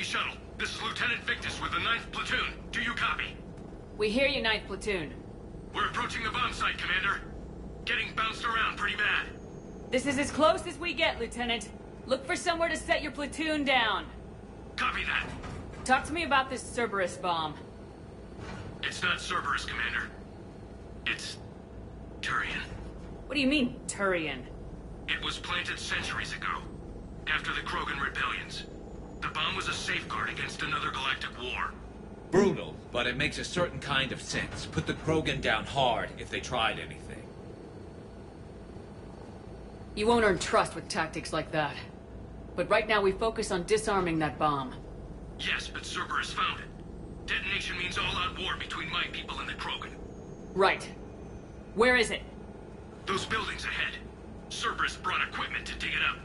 Shuttle. This is Lieutenant Victus with the 9th Platoon. Do you copy? We hear you, 9th Platoon. We're approaching the bomb site, Commander. Getting bounced around pretty bad. This is as close as we get, Lieutenant. Look for somewhere to set your platoon down. Copy that. Talk to me about this Cerberus bomb. It's not Cerberus, Commander. It's Turian. What do you mean, Turian? It was planted centuries ago, after the Krogan rebellions. The bomb was a safeguard against another galactic war. Brutal, but it makes a certain kind of sense. Put the krogan down hard if they tried anything. You won't earn trust with tactics like that. But right now we focus on disarming that bomb. Yes, but Cerberus found it. Detonation means all-out war between my people and the krogan. Right. Where is it? Those buildings ahead. Cerberus brought equipment to dig it up.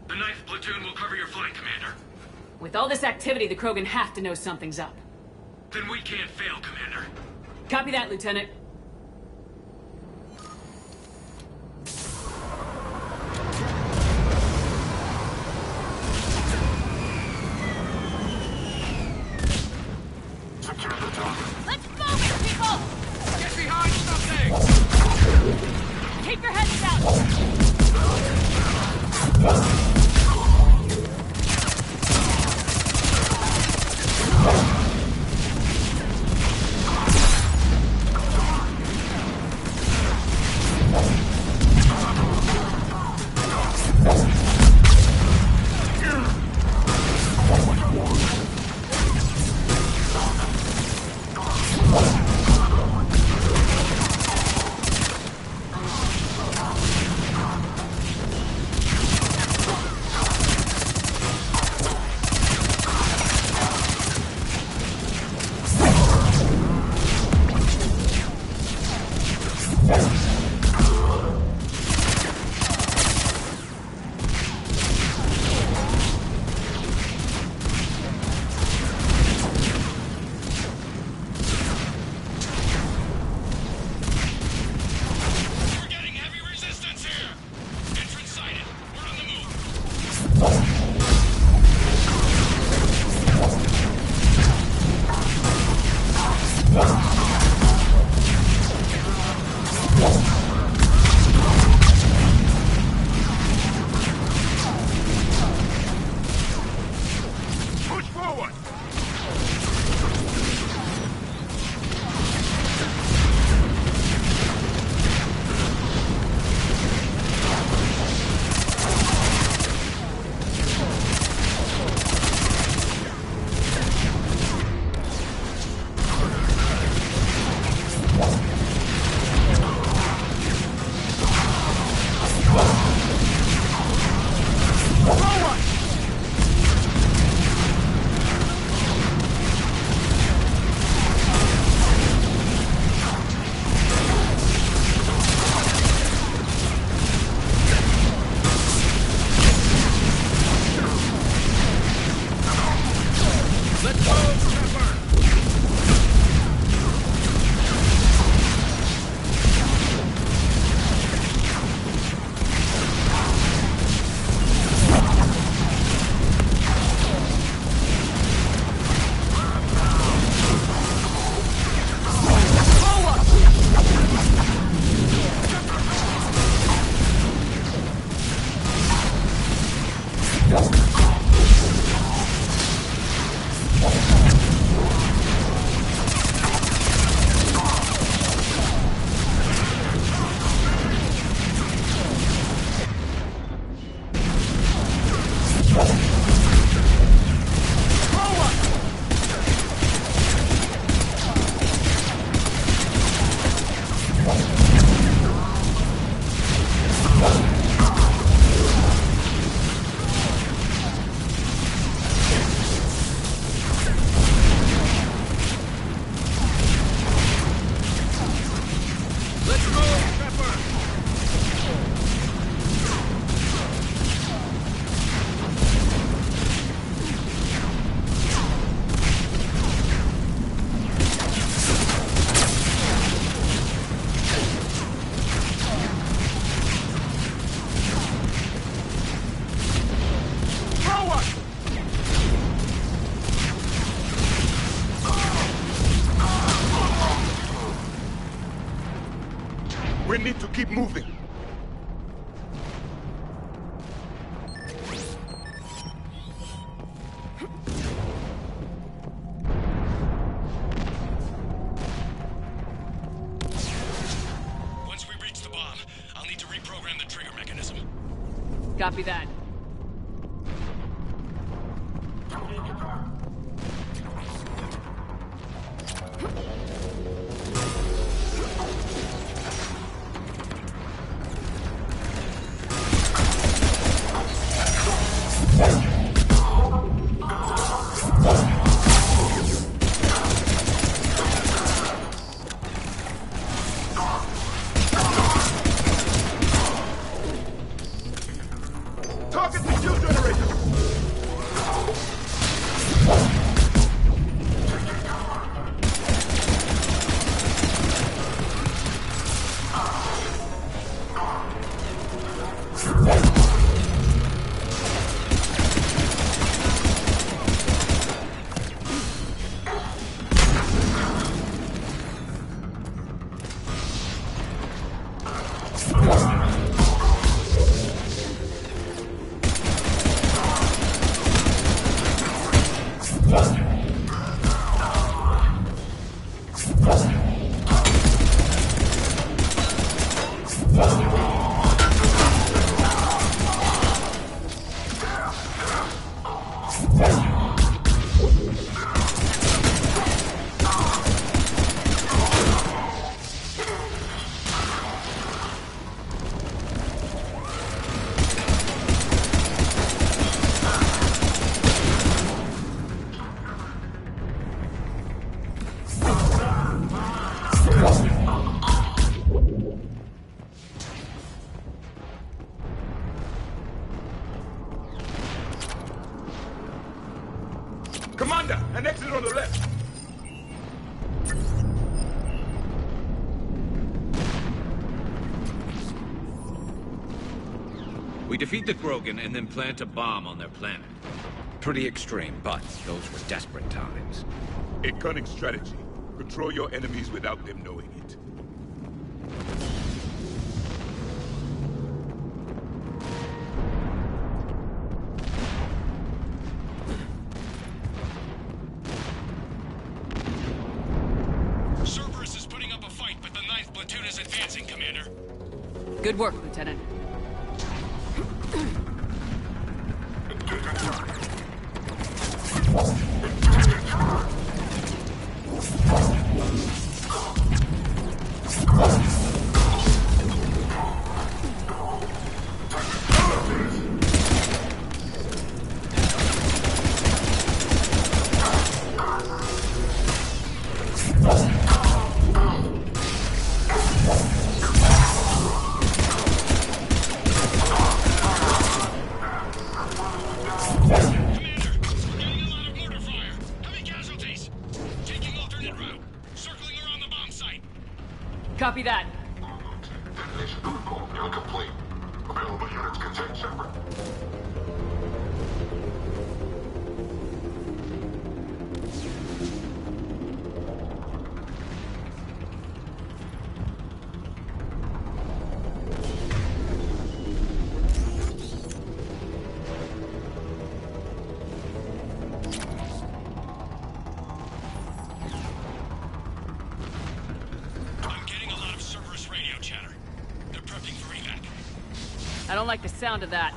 The 9th Platoon will cover your flank, Commander. With all this activity, the Krogan have to know something's up. Then we can't fail, Commander. Copy that, Lieutenant. Secure the door. Let's move it, people! Get behind something! Keep your heads down! We need to keep moving. Once we reach the bomb, I'll need to reprogram the trigger mechanism. Copy that. Target the fuel generator! Commander, an exit on the left. We defeat the krogan and then plant a bomb on their planet. Pretty extreme, but those were desperate times. A cunning strategy. Control your enemies without them knowing it. Cerberus is putting up a fight, but the 9th platoon is advancing, Commander. Good work, Lieutenant. Copy that. Detonation protocol incomplete. Available units contain separate. I don't like the sound of that.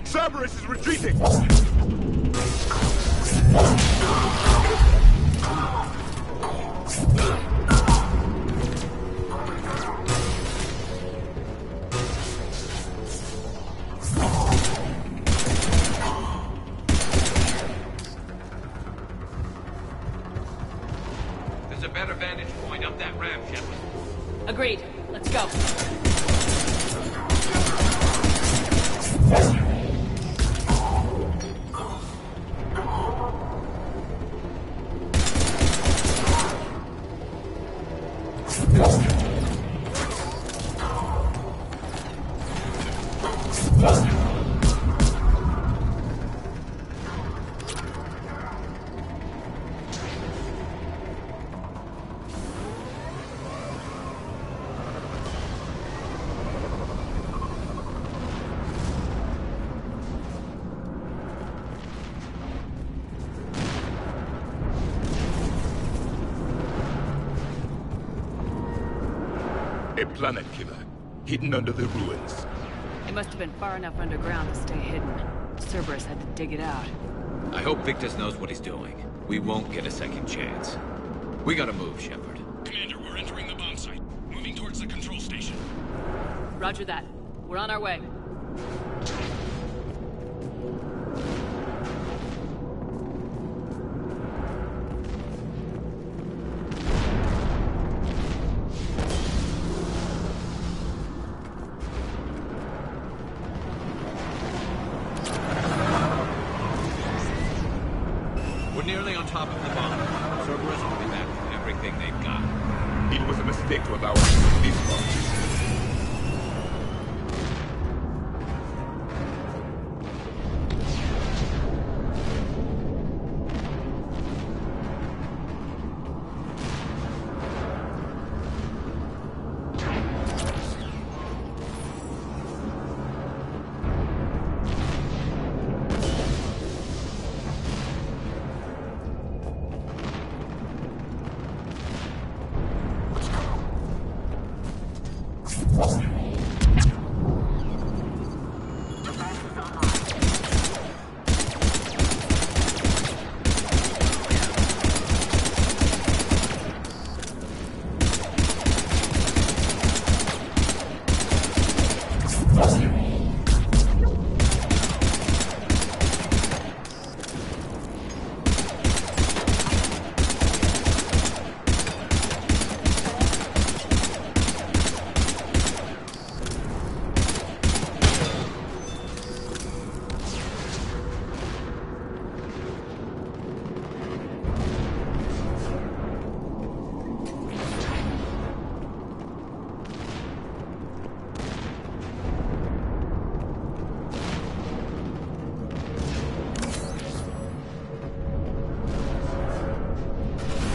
Cerberus is retreating! There's a better vantage point up that ramp, Shepard. Agreed. Let's go. A planet killer, hidden under the ruins. It must have been far enough underground to stay hidden. Cerberus had to dig it out. I hope Victus knows what he's doing. We won't get a second chance. We gotta move, Shepard. Commander, we're entering the bomb site. Moving towards the control station. Roger that. We're on our way. We're nearly on top of the bomb. Cerberus will be back with everything they've got. It was a mistake to allow us to this far.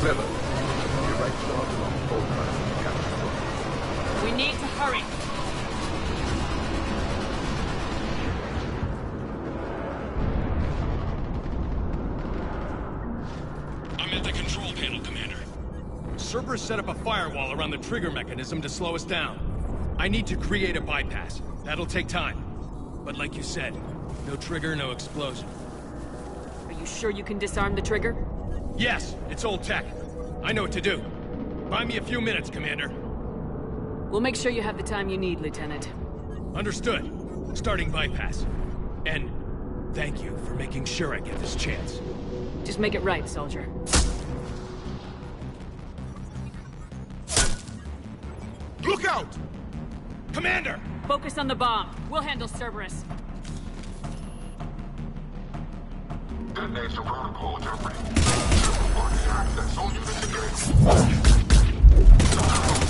Clever. You're right, Sean, along both sides of the captain. We need to hurry. I'm at the control panel, Commander. Cerberus set up a firewall around the trigger mechanism to slow us down. I need to create a bypass. That'll take time. But like you said, no trigger, no explosion. Are you sure you can disarm the trigger? Yes, it's old tech. I know what to do. Buy me a few minutes, Commander. We'll make sure you have the time you need, Lieutenant. Understood. Starting bypass. And thank you for making sure I get this chance. Just make it right, soldier. Look out! Commander! Focus on the bomb. We'll handle Cerberus. Detonation protocol interpreted. Party access. All units engaged.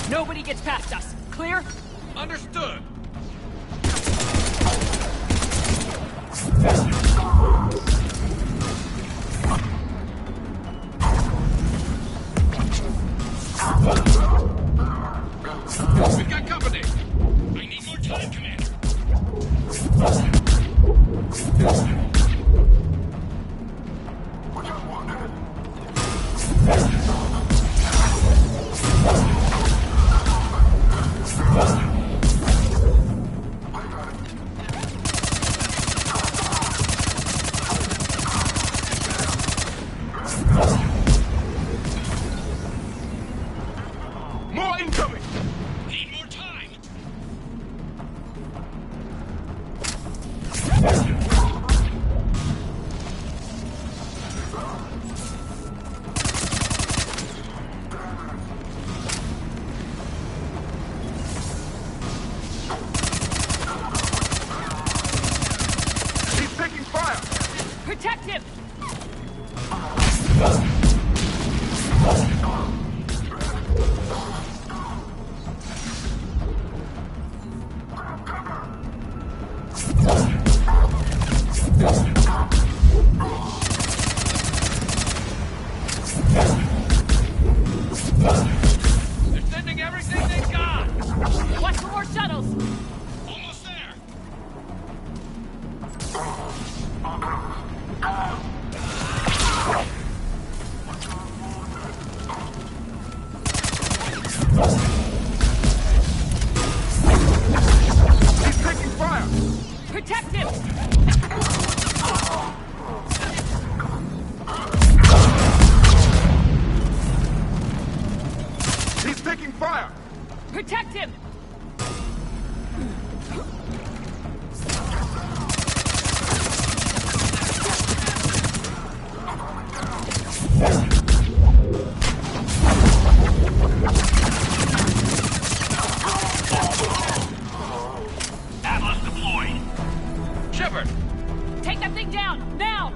Nobody gets past us. Clear? Understood! We've got company! I need more time, Commander. What you wanted? More incoming! Need more time. Protect him! Atlas deployed. Shepard! Take that thing down, now!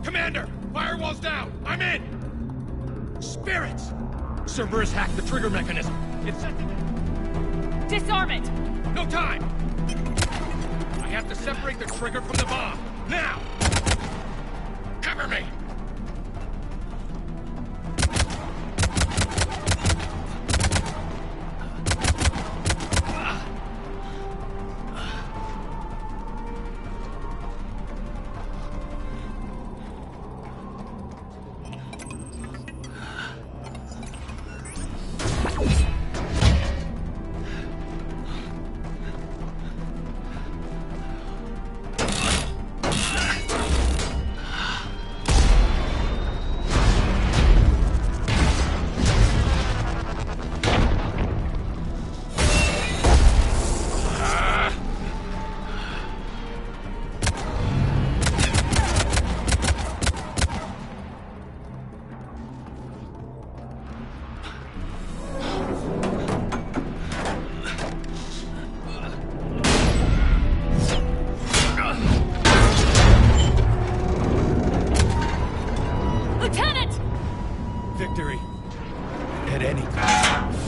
Commander! Firewall's down! I'm in! Spirits! Cerberus hacked the trigger mechanism. It's set to... Disarm it! No time! I have to separate the trigger from the bomb. Now! Cover me! Victory. At any cost.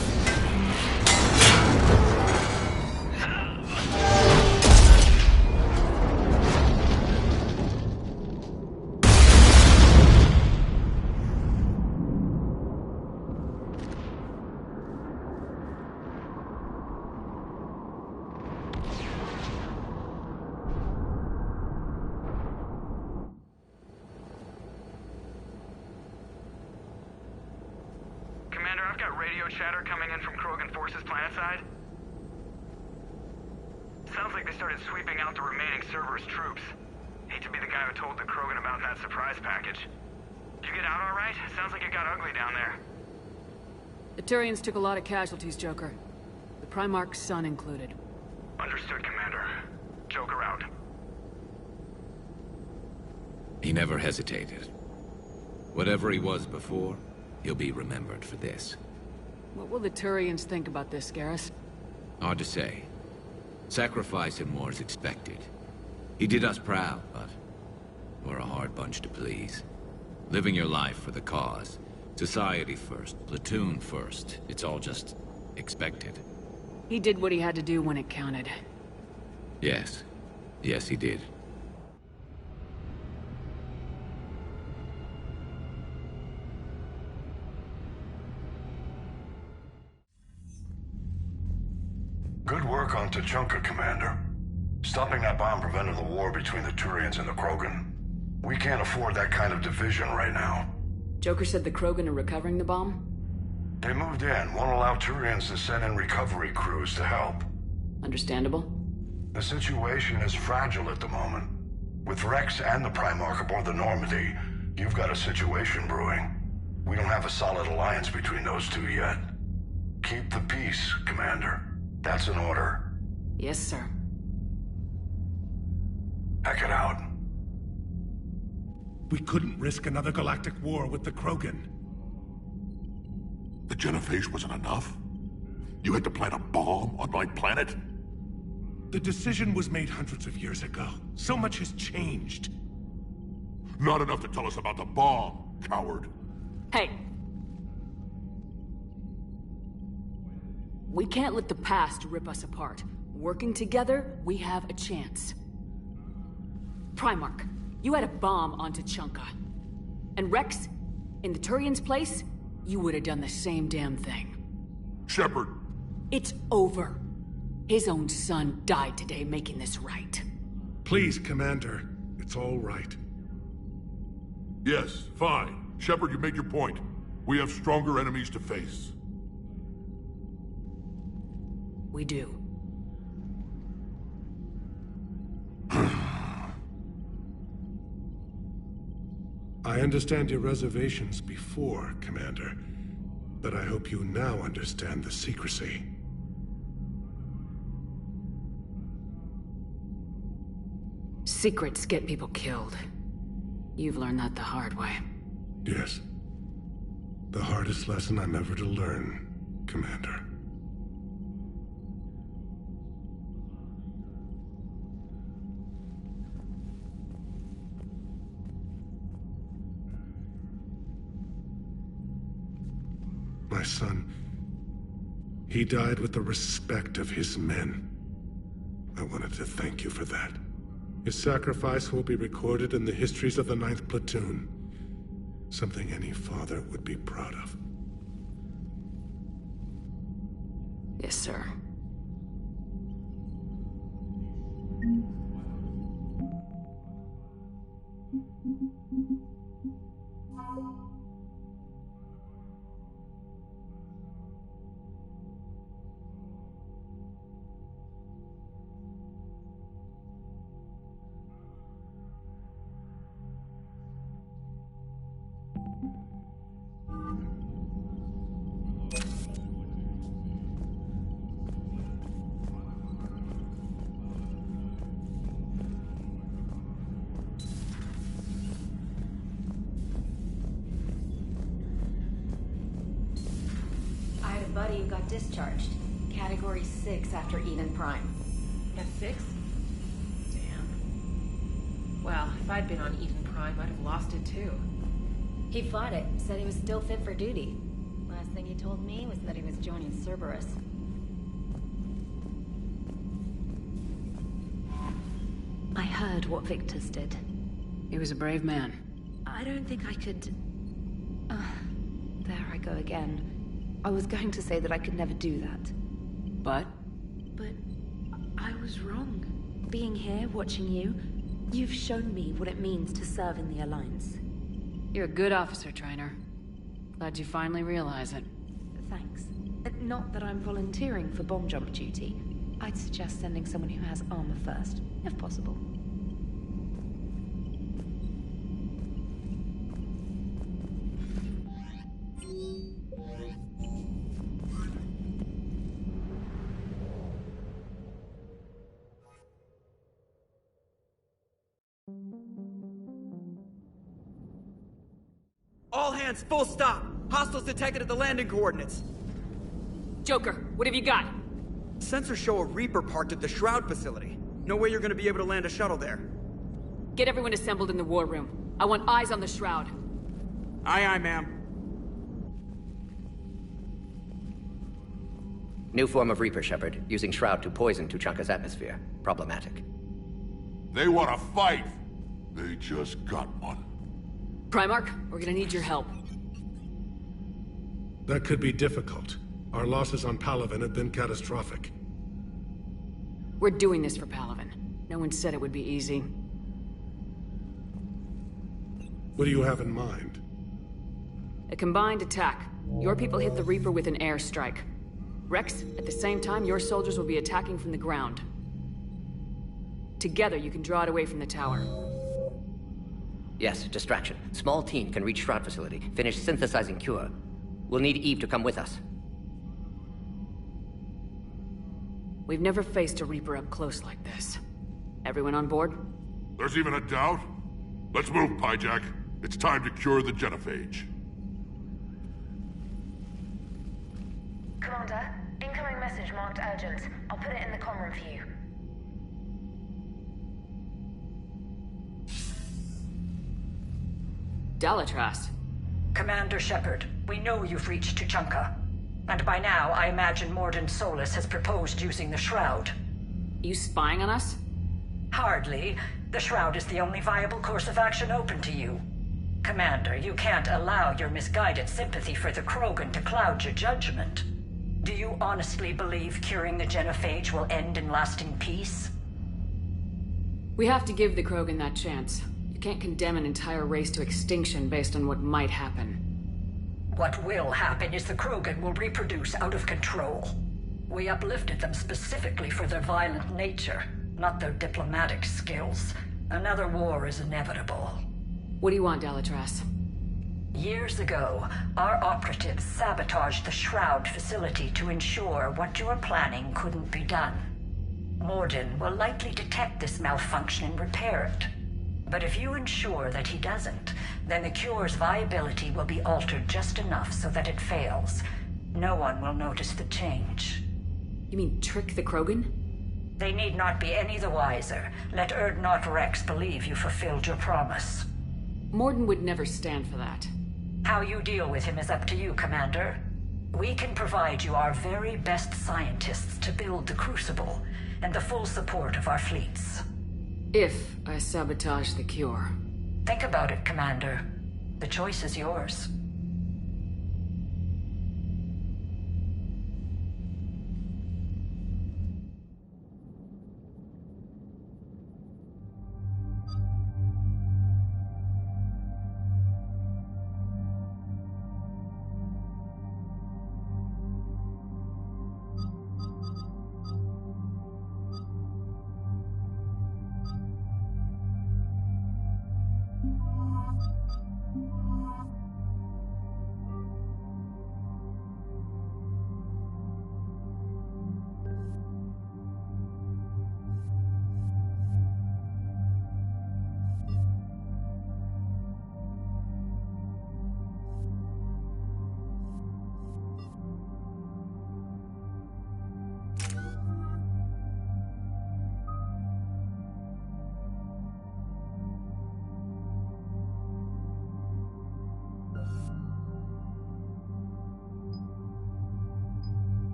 Commander, I've got radio chatter coming in from Krogan forces planetside. Sounds like they started sweeping out the remaining Cerberus troops. Hate to be the guy who told the Krogan about that surprise package. Did you get out all right? Sounds like it got ugly down there. The Turians took a lot of casualties, Joker. The Primarch's son included. Understood, Commander. Joker out. He never hesitated. Whatever he was before, he'll be remembered for this. What will the Turians think about this, Garrus? Hard to say. Sacrifice and more is expected. He did us proud, but we're a hard bunch to please. Living your life for the cause. Society first, platoon first. It's all just expected. He did what he had to do when it counted. Yes. Yes, he did. Good work on Tuchanka, Commander. Stopping that bomb prevented the war between the Turians and the Krogan. We can't afford that kind of division right now. Joker said the Krogan are recovering the bomb? They moved in, won't allow Turians to send in recovery crews to help. Understandable. The situation is fragile at the moment. With Rex and the Primarch aboard the Normandy, You've got a situation brewing. We don't have a solid alliance between those two yet. Keep the peace, Commander. That's an order. Yes, sir. Heck it out. We couldn't risk another galactic war with the krogan. The genophage wasn't enough? You had to plant a bomb on my planet? The decision was made hundreds of years ago. So much has changed. Not enough to tell us about the bomb, coward. Hey! We can't let the past rip us apart. Working together, we have a chance. Primarch, you had a bomb on Tuchanka. And Rex, in the Turians' place, you would have done the same damn thing. Shepard! It's over. His own son died today making this right. Please, Commander. It's all right. Yes, fine. Shepard, you made your point. We have stronger enemies to face. We do. I understand your reservations before, Commander. But I hope you now understand the secrecy. Secrets get people killed. You've learned that the hard way. Yes. The hardest lesson I'm ever to learn, Commander. My son, he died with the respect of his men. I wanted to thank you for that. His sacrifice will be recorded in the histories of the 9th Platoon. Something any father would be proud of. Yes, sir. Buddy who got discharged. Category 6 after Eden Prime. F6? Damn. Well, if I'd been on Eden Prime, I'd have lost it too. He fought it, said he was still fit for duty. Last thing he told me was that he was joining Cerberus. I heard what Victor's did. He was a brave man. I don't think I could... there I go again. I was going to say that I could never do that. But? But I was wrong. Being here, watching you, you've shown me what it means to serve in the Alliance. You're a good officer, Trainer. Glad you finally realize it. Thanks. Not that I'm volunteering for bomb jump duty. I'd suggest sending someone who has armor first, if possible. All hands, full stop! Hostiles detected at the landing coordinates. Joker, what have you got? Sensors show a Reaper parked at the Shroud facility. No way you're gonna be able to land a shuttle there. Get everyone assembled in the war room. I want eyes on the Shroud. Aye, aye, ma'am. New form of Reaper, Shepard, using Shroud to poison Tuchanka's atmosphere. Problematic. They want to fight! They just got one. Primarch, we're gonna need your help. That could be difficult. Our losses on Palaven have been catastrophic. We're doing this for Palaven. No one said it would be easy. What do you have in mind? A combined attack. Your people hit the Reaper with an airstrike. Rex, at the same time, your soldiers will be attacking from the ground. Together, you can draw it away from the tower. Yes, distraction. Small team can reach Shroud facility, finish synthesizing cure. We'll need Eve to come with us. We've never faced a Reaper up close like this. Everyone on board? There's even a doubt? Let's move, Pyjack. It's time to cure the genophage. Commander, incoming message marked urgent. I'll put it in the comm room for you. Dalatras. Commander Shepard, we know you've reached Tuchanka. And by now, I imagine Mordin Solus has proposed using the Shroud. You spying on us? Hardly. The Shroud is the only viable course of action open to you. Commander, you can't allow your misguided sympathy for the Krogan to cloud your judgment. Do you honestly believe curing the genophage will end in lasting peace? We have to give the Krogan that chance. You can't condemn an entire race to extinction based on what might happen. What will happen is the Krogan will reproduce out of control. We uplifted them specifically for their violent nature, not their diplomatic skills. Another war is inevitable. What do you want, Dalatras? Years ago, our operatives sabotaged the Shroud facility to ensure what you were planning couldn't be done. Mordin will likely detect this malfunction and repair it. But if you ensure that he doesn't, then the cure's viability will be altered just enough so that it fails. No one will notice the change. You mean trick the Krogan? They need not be any the wiser. Let Urdnot Rex believe you fulfilled your promise. Mordin would never stand for that. How you deal with him is up to you, Commander. We can provide you our very best scientists to build the Crucible, and the full support of our fleets. If I sabotage the cure. Think about it, Commander. The choice is yours.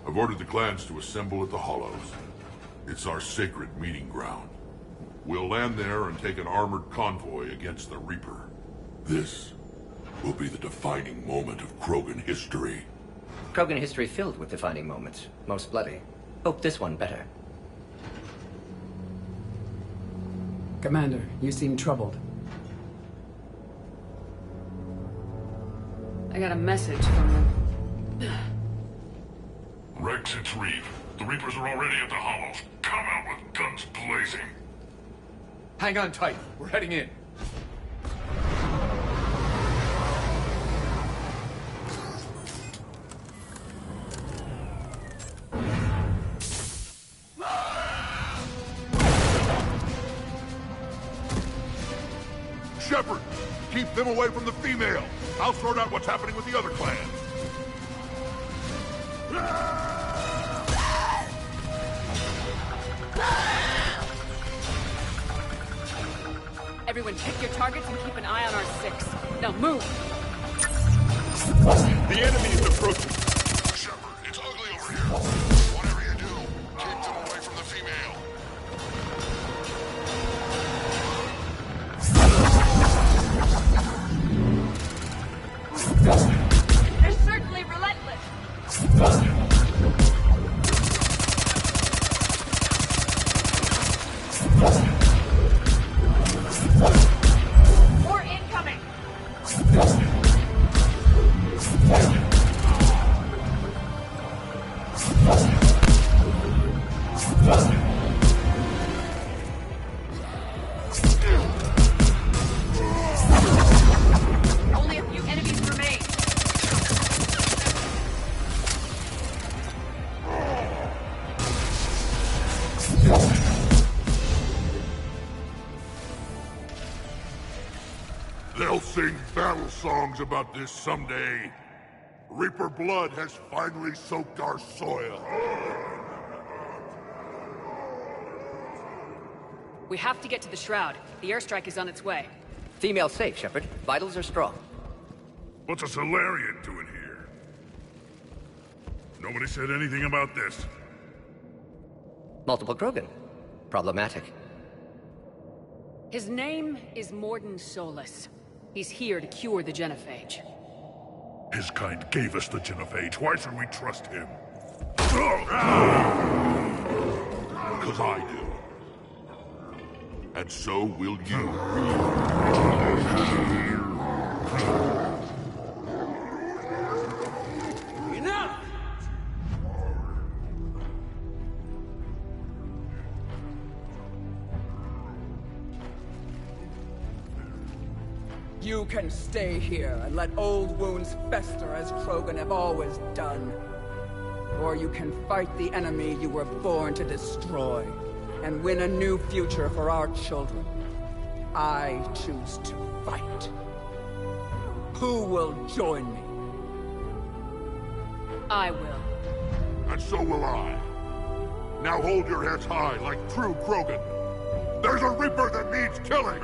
I've ordered the clans to assemble at the Hollows. It's our sacred meeting ground. We'll land there and take an armored convoy against the Reaper. This will be the defining moment of Krogan history. Krogan history filled with defining moments. Most bloody. Hope this one better. Commander, you seem troubled. I got a message from them. Rex, it's Reeve. The Reapers are already at the Hollows. Come out with guns blazing. Hang on tight. We're heading in. Shepard, keep them away from the female. I'll sort out what's happening with the other clans. Everyone pick your targets and keep an eye on our 6. Now move! The enemy is approaching. Shepard, it's ugly over here. Whatever you do, keep them away from the female. More incoming! Only a few enemies remain. They'll sing battle songs about this someday. Reaper blood has finally soaked our soil. We have to get to the Shroud. The airstrike is on its way. Female safe, Shepard. Vitals are strong. What's a Solarian doing here? Nobody said anything about this. Multiple krogan. Problematic. His name is Mordin Solus. He's here to cure the genophage. His kind gave us the genophage. Why should we trust him? Because I do. And so will you. Enough! You can stay here and let old wounds fester as krogan have always done. Or you can fight the enemy you were born to destroy, and win a new future for our children. I choose to fight. Who will join me? I will. And so will I. Now hold your heads high like true krogan. There's a Reaper that needs killing!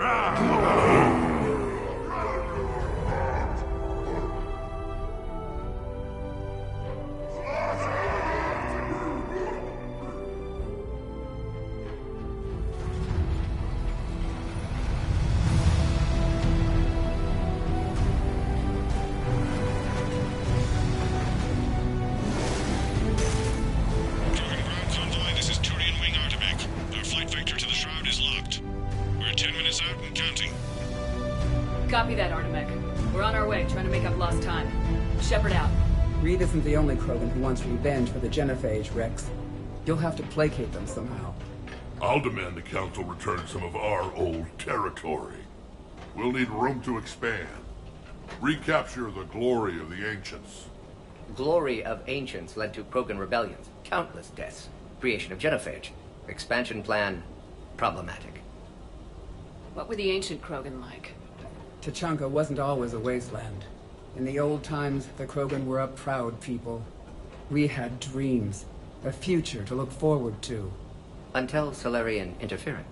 Copy that, Artemech. We're on our way, trying to make up lost time. Shepard out. Reed isn't the only krogan who wants revenge for the genophage, Rex. You'll have to placate them somehow. I'll demand the Council return some of our old territory. We'll need room to expand. Recapture the glory of the Ancients. Glory of Ancients led to krogan rebellions, countless deaths, creation of genophage. Expansion plan, problematic. What were the ancient krogan like? Tuchanka wasn't always a wasteland. In the old times, the krogan were a proud people. We had dreams, a future to look forward to. Until Solarian interference.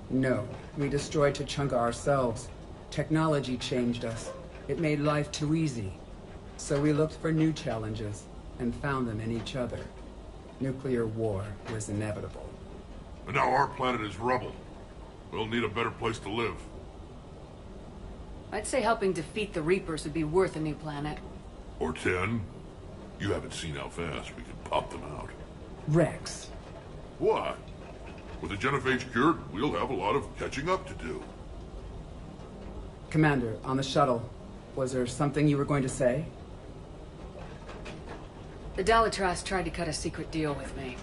No, we destroyed Tuchanka ourselves. Technology changed us. It made life too easy. So we looked for new challenges, and found them in each other. Nuclear war was inevitable. And now our planet is rubble. We'll need a better place to live. I'd say helping defeat the Reapers would be worth a new planet. Or 10. You haven't seen how fast we can pop them out. Rex. What? With the genophage cured, we'll have a lot of catching up to do. Commander, on the shuttle, was there something you were going to say? The Dalitras tried to cut a secret deal with me.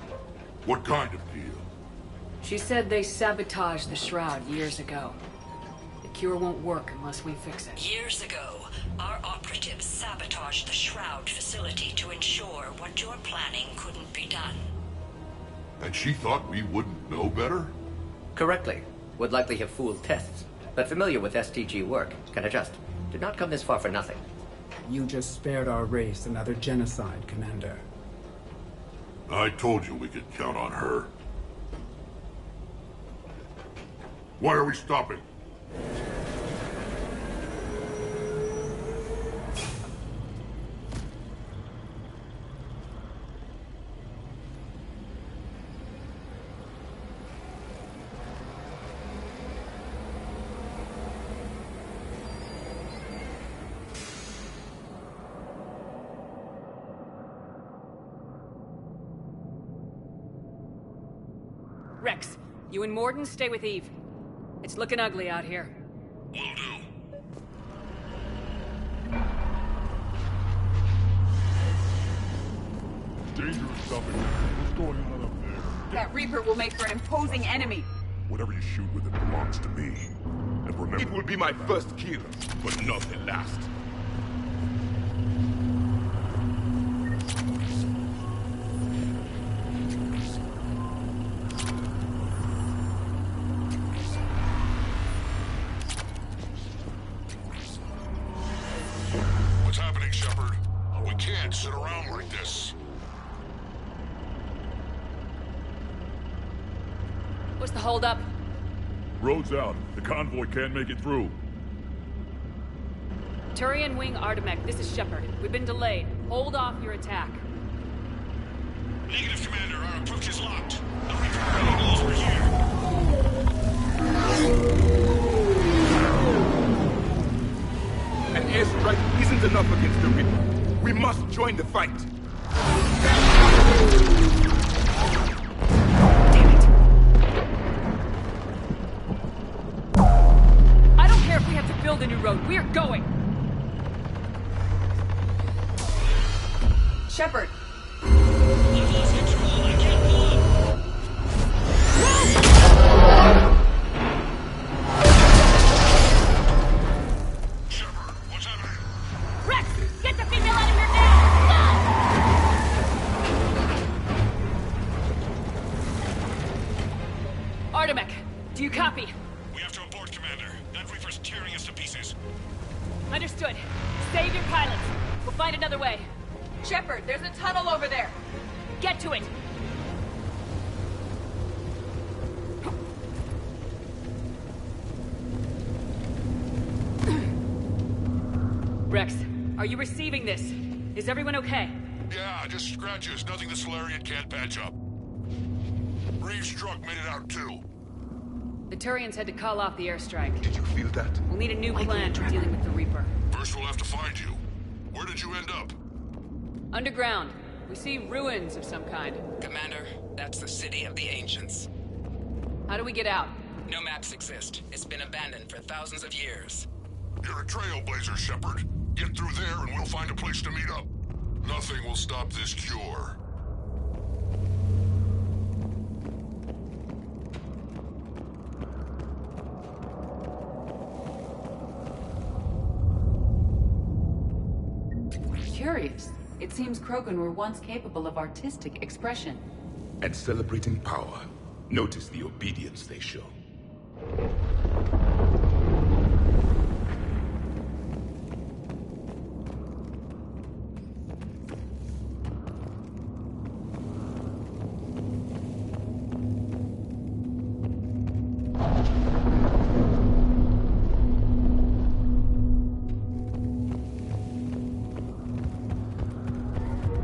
What kind of deal? She said they sabotaged the Shroud years ago. The cure won't work unless we fix it. Years ago, our operatives sabotaged the Shroud facility to ensure what you're planning couldn't be done. And she thought we wouldn't know better? Correctly. Would likely have fooled tests. But familiar with STG work, can adjust. Did not come this far for nothing. You just spared our race another genocide, Commander. I told you we could count on her. Why are we stopping? Rex, You and Mordin stay with Eve. It's looking ugly out here. Will do. Dangerous stuff in there. What's going on up there? That Reaper will make for an imposing enemy. Whatever you shoot with it belongs to me. And remember... It will be my first kill, but not the last. What's happening, Shepard? We can't sit around like this. What's the holdup? Road's out. The convoy can't make it through. Turian Wing Artemek, this is Shepard. We've been delayed. Hold off your attack. Negative, Commander. Our approach is locked. The Reaper rebellion knows we're here. An airstrike isn't enough against the Reaper. We must join the fight. I don't care if we have to build a new road. We're going! Shepard! I've lost control. I can't pull up. Shepard, what's happening? Rex! Get the female out of here now! Go! Artemek, do you copy? We have to abort, Commander. That Reaper's tearing us to pieces. Understood. Save your pilots. We'll find another way. Shepard, there's a tunnel over there. Get to it! Rex, are you receiving this? Is everyone okay? Yeah, just scratches. Nothing the Solarian can't patch up. Reeves' truck made it out too. The Turians had to call off the airstrike. Did you feel that? We'll need a new plan for dealing with the Reaper. First we'll have to find you. Where did you end up? Underground. We see ruins of some kind. Commander, that's the city of the ancients. How do we get out? No maps exist. It's been abandoned for thousands of years. You're a trailblazer, Shepard. Get through there and we'll find a place to meet up. Nothing will stop this cure. Curious. It seems krogan were once capable of artistic expression. And celebrating power. Notice the obedience they show.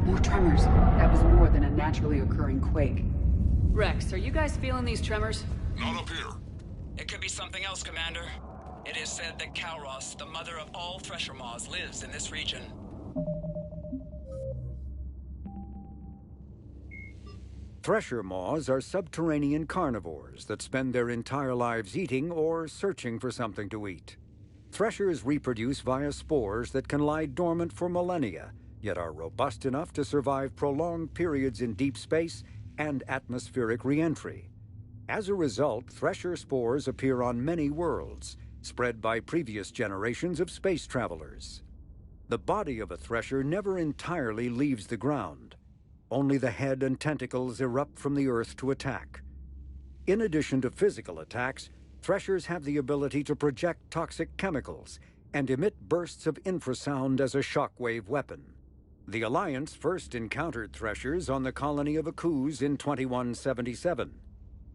More tremors. That was more than a naturally occurring quake. Rex, are you guys feeling these tremors? Not up here. It could be something else, Commander. It is said that Kalros, the mother of all Thresher Maws, lives in this region. Thresher Maws are subterranean carnivores that spend their entire lives eating or searching for something to eat. Threshers reproduce via spores that can lie dormant for millennia, yet are robust enough to survive prolonged periods in deep space and atmospheric re-entry. As a result, thresher spores appear on many worlds, spread by previous generations of space travelers. The body of a thresher never entirely leaves the ground. Only the head and tentacles erupt from the earth to attack. In addition to physical attacks, threshers have the ability to project toxic chemicals and emit bursts of infrasound as a shockwave weapon. The Alliance first encountered threshers on the colony of Akuz in 2177.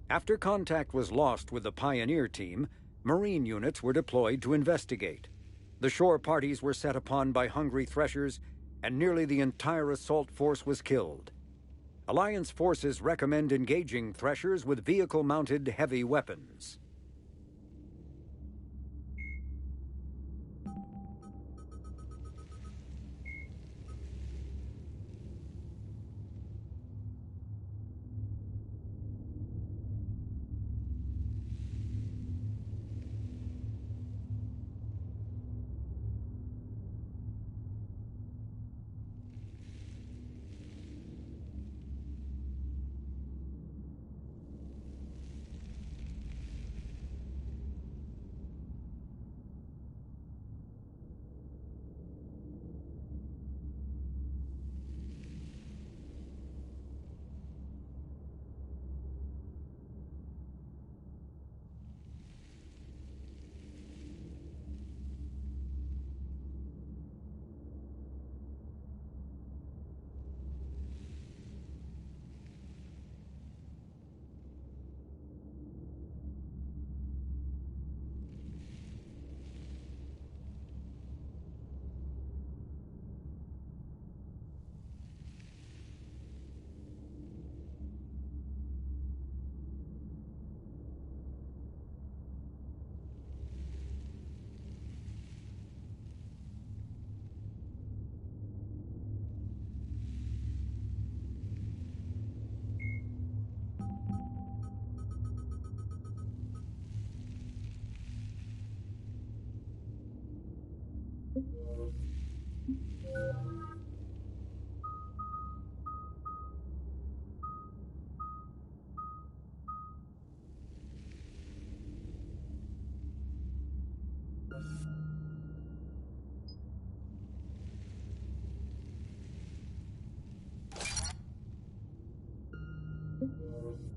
After contact was lost with the Pioneer team, Marine units were deployed to investigate. The shore parties were set upon by hungry threshers, and nearly the entire assault force was killed. Alliance forces recommend engaging threshers with vehicle-mounted heavy weapons.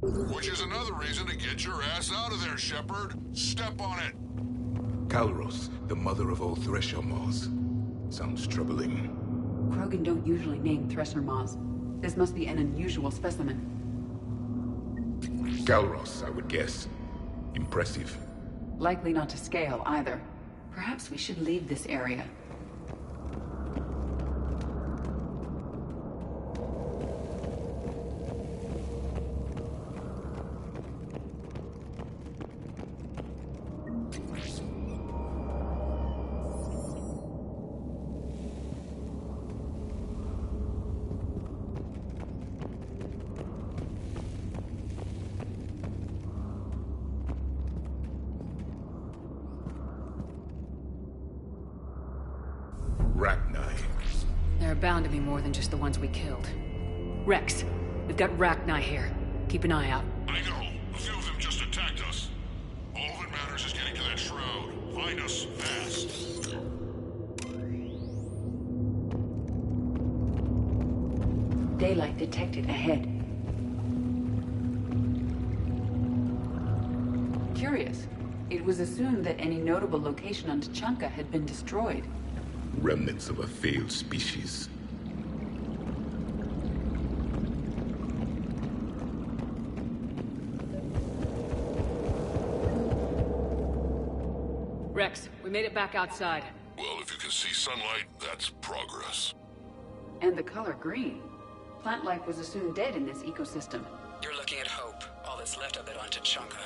Which is another reason to get your ass out of there, Shepard. Step on it. Calros, the mother of all thresher maws. Sounds troubling. Krogan don't usually name thresher maws. This must be an unusual specimen. Calros, I would guess. Impressive. Likely not to scale, either. Perhaps we should leave this area. There are bound to be more than just the ones we killed. Rex, we've got Rachni here. Keep an eye out. I know. A few of them just attacked us. All that matters is getting to that shroud. Find us fast. Daylight detected ahead. Curious. It was assumed that any notable location on Tuchanka had been destroyed. Remnants of a failed species. Rex, we made it back outside. Well, if you can see sunlight, that's progress. And the color green. Plant life was assumed dead in this ecosystem. You're looking at hope, all that's left of it on Tuchanka.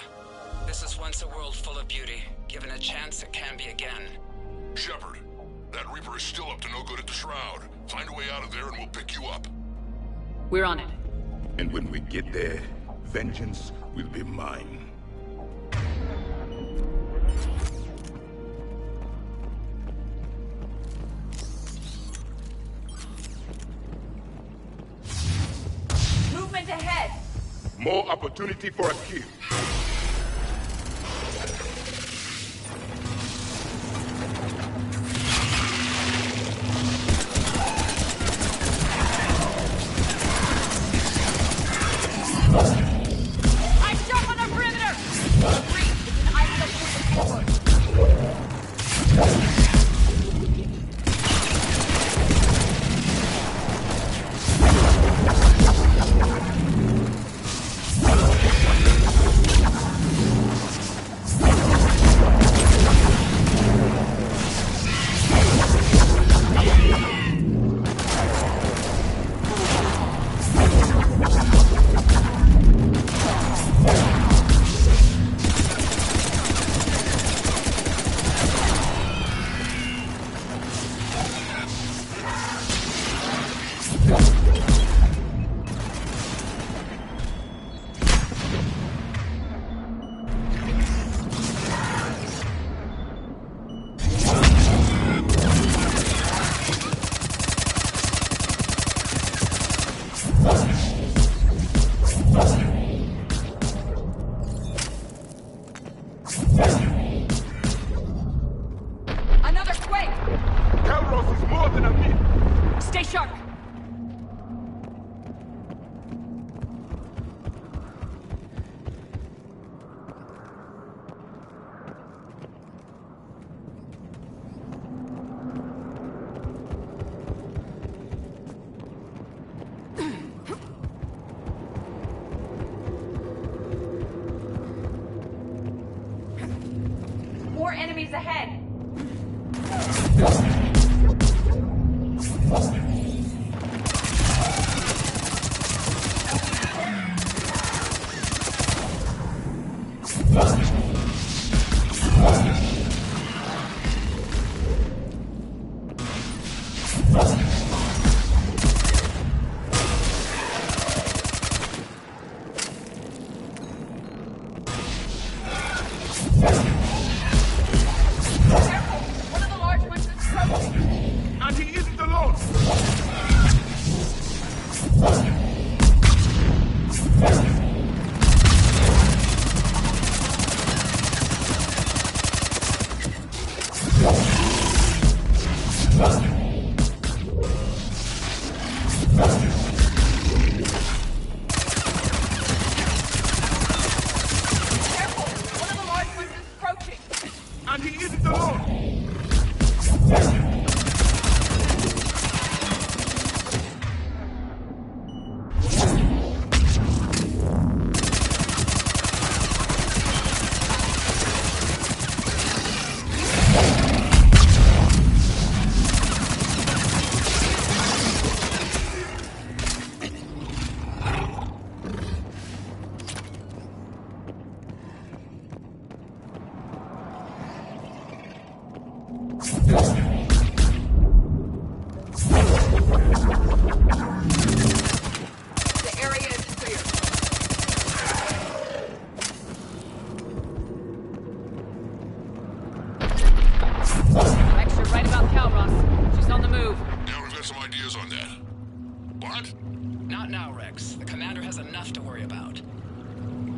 This is once a world full of beauty. Given a chance, it can be again. Shepard, that Reaper is still up to no good at the Shroud. Find a way out of there and we'll pick you up. We're on it. And when we get there, vengeance will be mine. Movement ahead! More opportunity for a kill. More enemies ahead!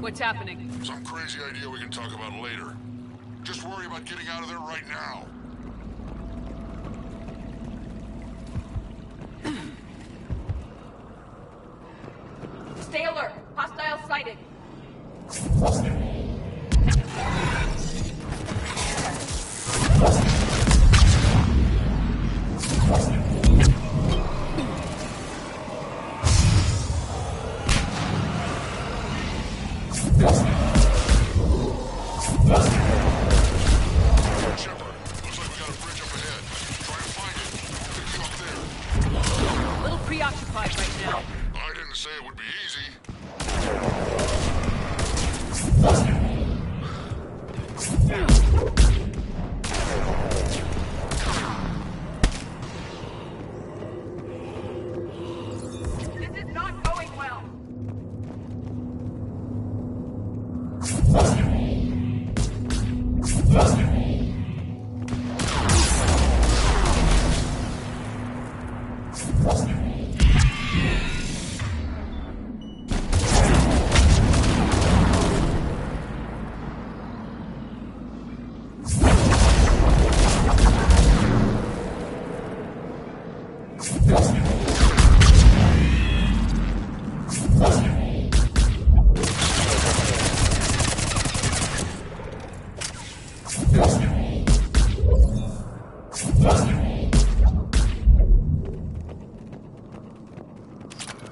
What's happening? Some crazy idea we can talk about later. Just worry about getting out of there right now. Stay alert! Hostile sighted!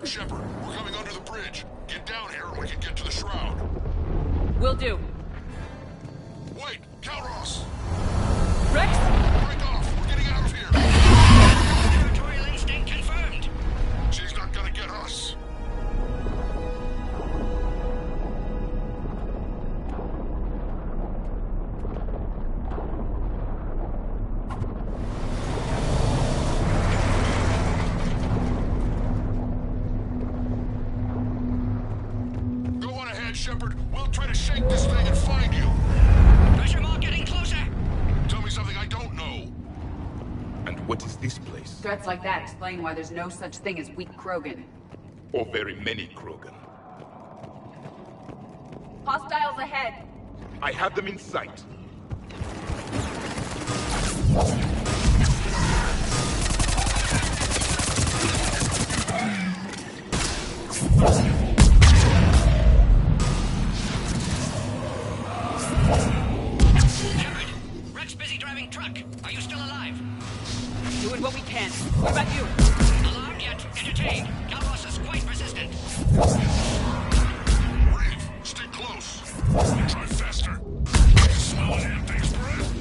Shepard, we're coming under the bridge. Get down here and we can get to the shroud. Will do. Wait, Kalros! Rex? Break off! We're getting out of here! Territorial instinct confirmed. She's not gonna get us. Shepard, we'll try to shake this thing and find you. Pressure mark getting closer. Tell me something I don't know. And what is this place? Threats like that explain why there's no such thing as weak krogan. Or very many krogan. Hostiles ahead. I have them in sight. Are you still alive? Doing what we can. What about you? Alarmed yet entertained. Kalros is quite resistant. Reeve, stay close. Try faster. I can smell a damn thing's breath.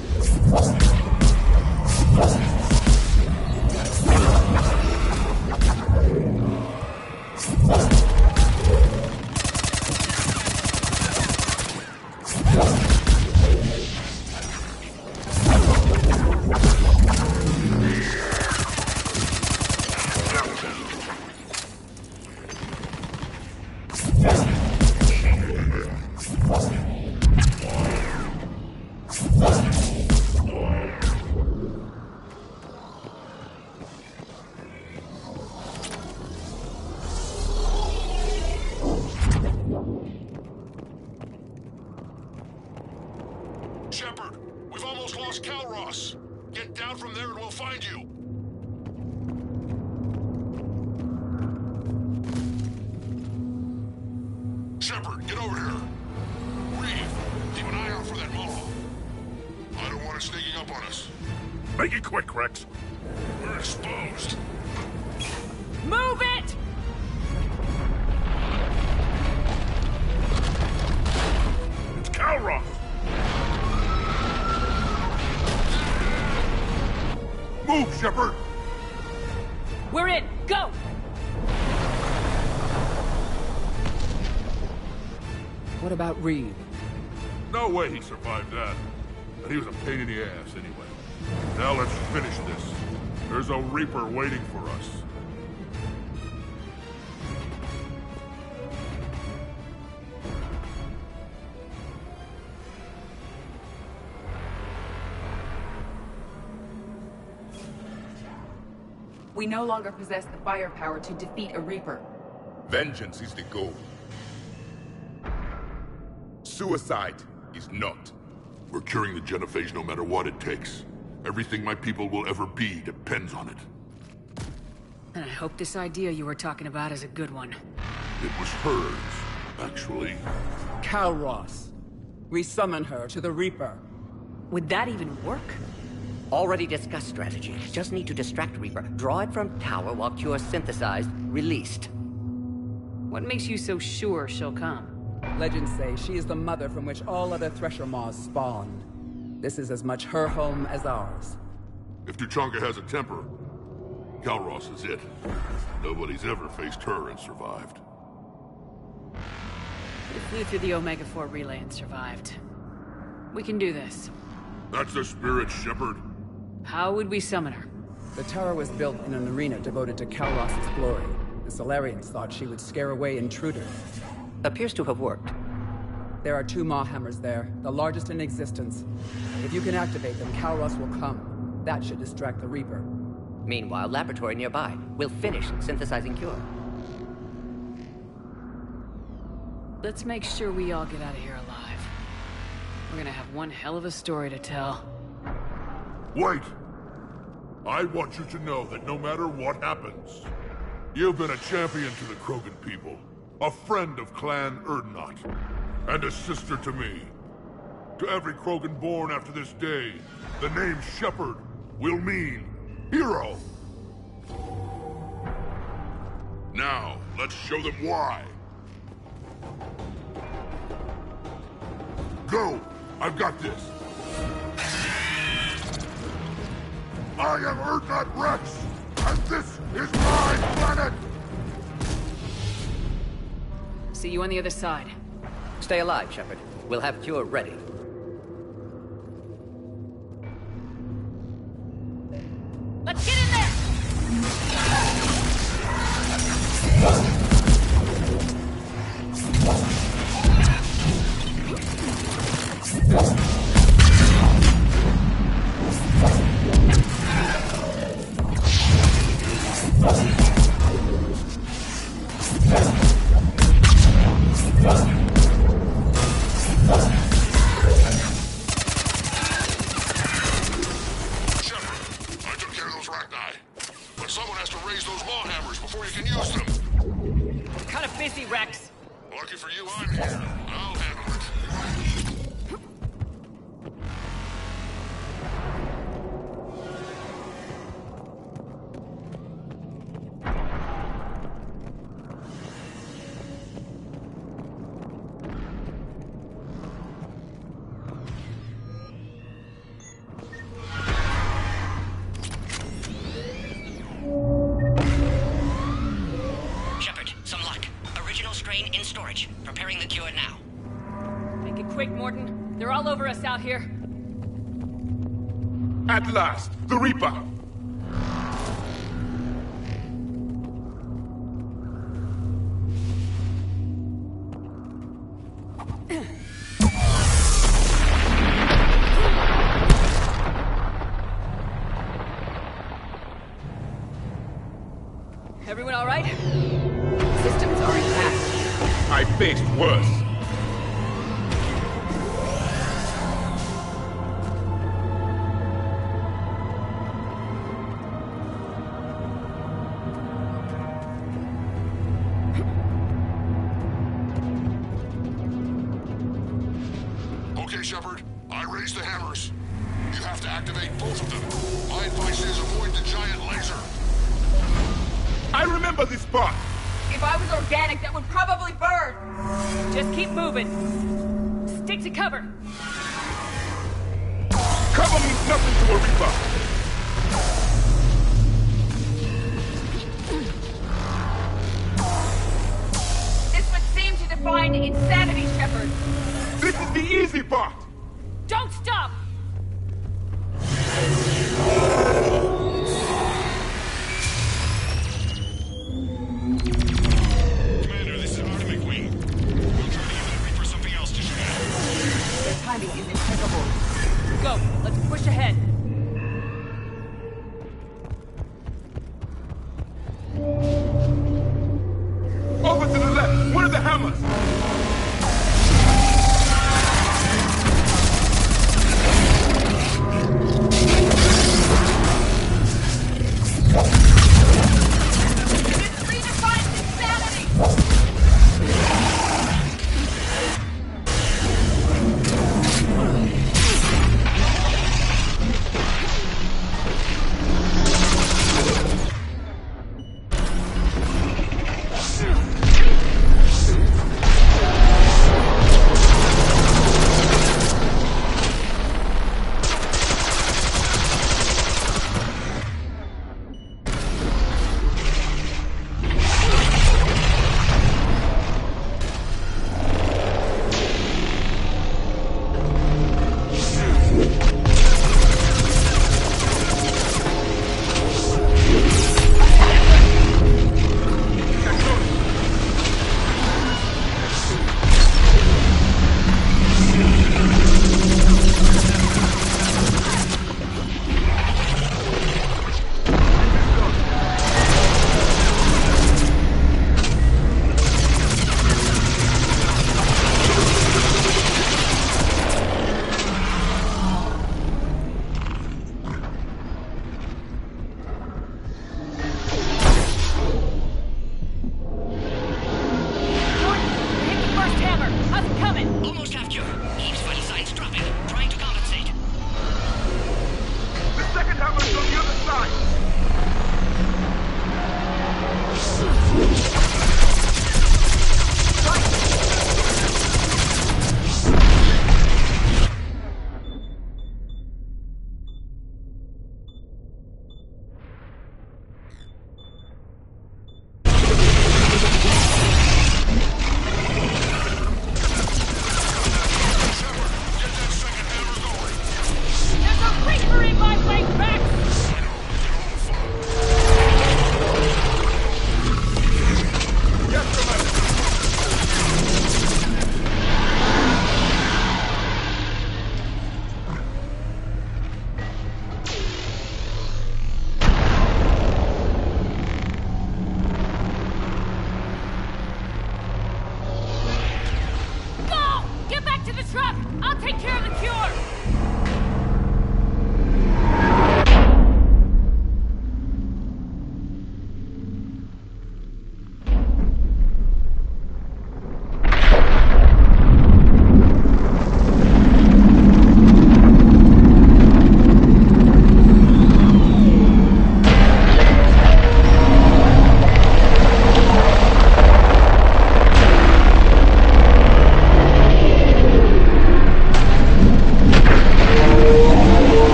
Shepard, we've almost lost Kalros. Get down from there and we'll find you. Shepard, get over here. Reeve, keep an eye out for that Molo. I don't want it sneaking up on us. Make it quick, Rex. We're exposed. Move it! It's Calroth! Move, Shepard! We're in! Go! What about Reed? No way he survived that. And he was a pain in the ass anyway. Now let's finish this. There's a Reaper waiting for us. We no longer possess the firepower to defeat a Reaper. Vengeance is the goal. Suicide is not. We're curing the genophage no matter what it takes. Everything my people will ever be depends on it. And I hope this idea you were talking about is a good one. It was hers, actually. Calross. We summon her to the Reaper. Would that even work? Already discussed strategy. Just need to distract Reaper. Draw it from tower while cure synthesized, released. What makes you so sure she'll come? Legends say she is the mother from which all other Thresher Maws spawned. This is as much her home as ours. If Tuchanka has a temper, Calross is it. Nobody's ever faced her and survived. We flew through the Omega-4 relay and survived. We can do this. That's the spirit, Shepard. How would we summon her? The tower was built in an arena devoted to Calross's glory. The Solarians thought she would scare away intruders. Appears to have worked. There are 2 Maw hammers there, the largest in existence. If you can activate them, Calross will come. That should distract the Reaper. Meanwhile, laboratory nearby. We'll finish synthesizing cure. Let's make sure we all get out of here alive. We're gonna have one hell of a story to tell. Wait! I want you to know that no matter what happens, you've been a champion to the Krogan people, a friend of Clan Erdnot, and a sister to me. To every Krogan born after this day, the name Shepard will mean hero. Now, let's show them why. Go! I've got this! I am Erdnot Rex, and this is my planet! See you on the other side. Stay alive, Shepard. We'll have cure ready. Let's get in there! Rex. Lucky for you, I'm here. I'll handle it. Preparing the cure now. Make it quick, Mordin. They're all over us out here. At last, the Reaper! Everyone all right? Systems are intact. I faced worse. Okay, Shepard. I raised the hammers. You have to activate both of them. My advice is avoid the giant laser. I remember this part. If I was organic, that would probably burn. Just keep moving. Stick to cover. Cover means nothing to a Reaper. This would seem to define insanity, Shepard. This is the easy part. Don't stop! Commander, this is Atomic Wing. We'll try to use the Reaper something else to shoot at. Their timing is impeccable. Go, let's push ahead. Over to the left. Where are the hammers?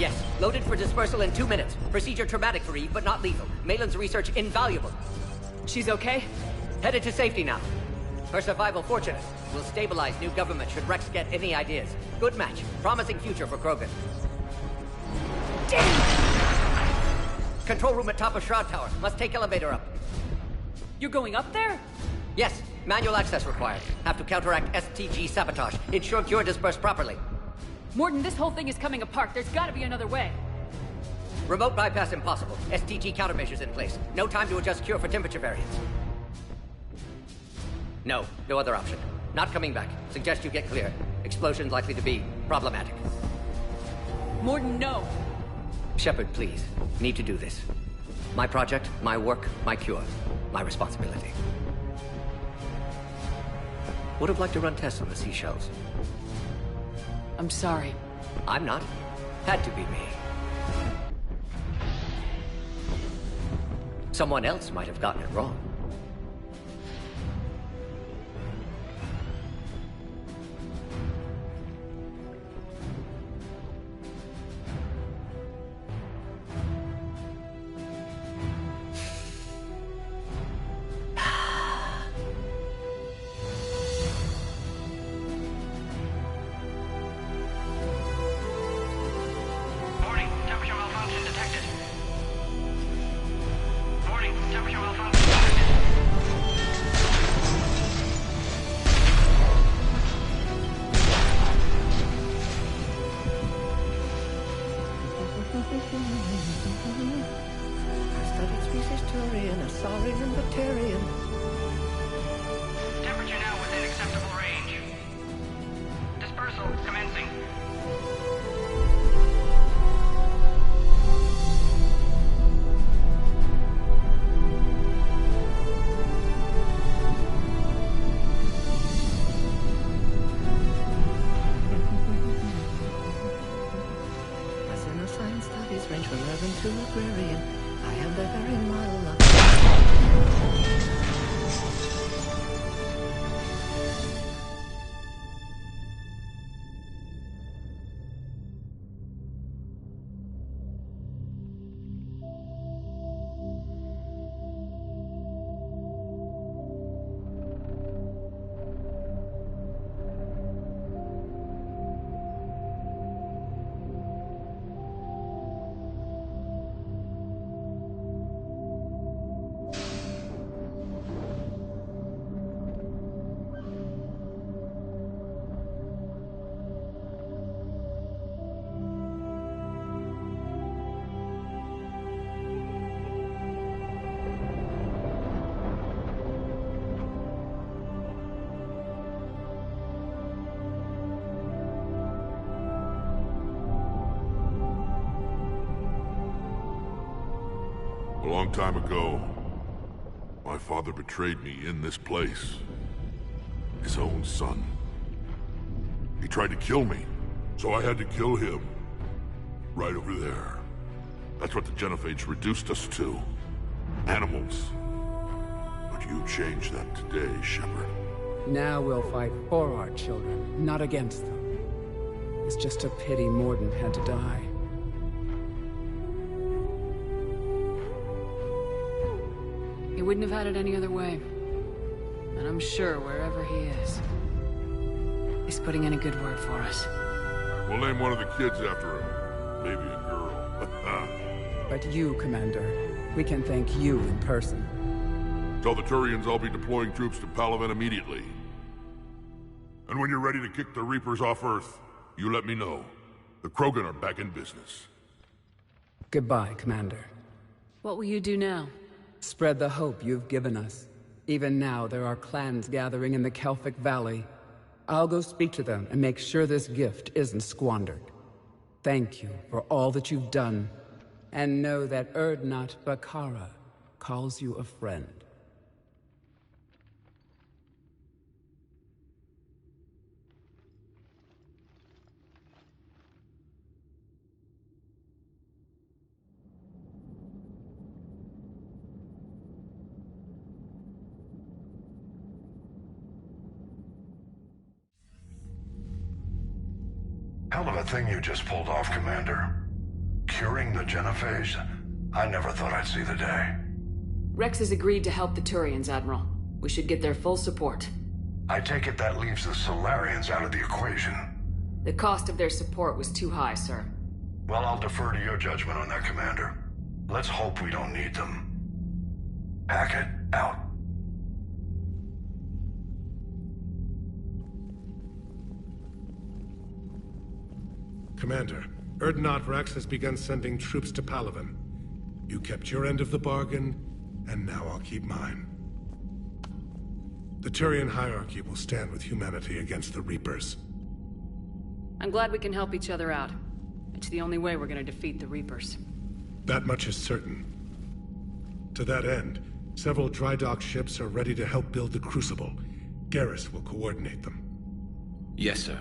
Yes, loaded for dispersal in 2 minutes. Procedure traumatic for Eve, but not lethal. Malin's research invaluable. She's okay? Headed to safety now. Her survival fortunate. Will stabilize new government should Rex get any ideas. Good match. Promising future for Krogan. Damn! Control room at top of Shroud Tower. Must take elevator up. You're going up there? Yes. Manual access required. Have to counteract STG sabotage. Ensure cure dispersed properly. Mordin, this whole thing is coming apart. There's gotta be another way. Remote bypass impossible. STG countermeasures in place. No time to adjust cure for temperature variance. No other option. Not coming back. Suggest you get clear. Explosion's likely to be problematic. Mordin, no. Shepard, please. Need to do this. My project, my work, my cure. My responsibility. Would have liked to run tests on the seashells. I'm sorry. I'm not. Had to be me. Someone else might have gotten it wrong. Temperature now within acceptable range. Dispersal commencing. Science studies range from urban to agrarian. I am the very model of... A long time ago, my father betrayed me in this place. His own son. He tried to kill me, so I had to kill him. Right over there. That's what the genophage reduced us to. Animals. But you changed that today, Shepard. Now we'll fight for our children, not against them. It's just a pity Mordin had to die. He wouldn't have had it any other way. And I'm sure wherever he is, he's putting in a good word for us. We'll name one of the kids after him. Maybe a girl. But you, Commander, we can thank you in person. Tell the Turians I'll be deploying troops to Palaven immediately. And when you're ready to kick the Reapers off Earth, you let me know. The Krogan are back in business. Goodbye, Commander. What will you do now? Spread the hope you've given us. Even now, there are clans gathering in the Kelphic Valley. I'll go speak to them and make sure this gift isn't squandered. Thank you for all that you've done. And know that Erdnot Bakara calls you a friend. Hell of a thing you just pulled off, Commander. curing the genophage? I never thought I'd see the day. Rex has agreed to help the Turians, Admiral. We should get their full support. I take it that leaves the Solarians out of the equation. The cost of their support was too high, sir. Well, I'll defer to your judgment on that, Commander. Let's hope we don't need them. Hackett, out. Commander, Urdnot Rex has begun sending troops to Palaven. You kept your end of the bargain, and now I'll keep mine. The Turian hierarchy will stand with humanity against the Reapers. I'm glad we can help each other out. It's the only way we're gonna defeat the Reapers. That much is certain. To that end, several dry dock ships are ready to help build the Crucible. Garrus will coordinate them. Yes, sir.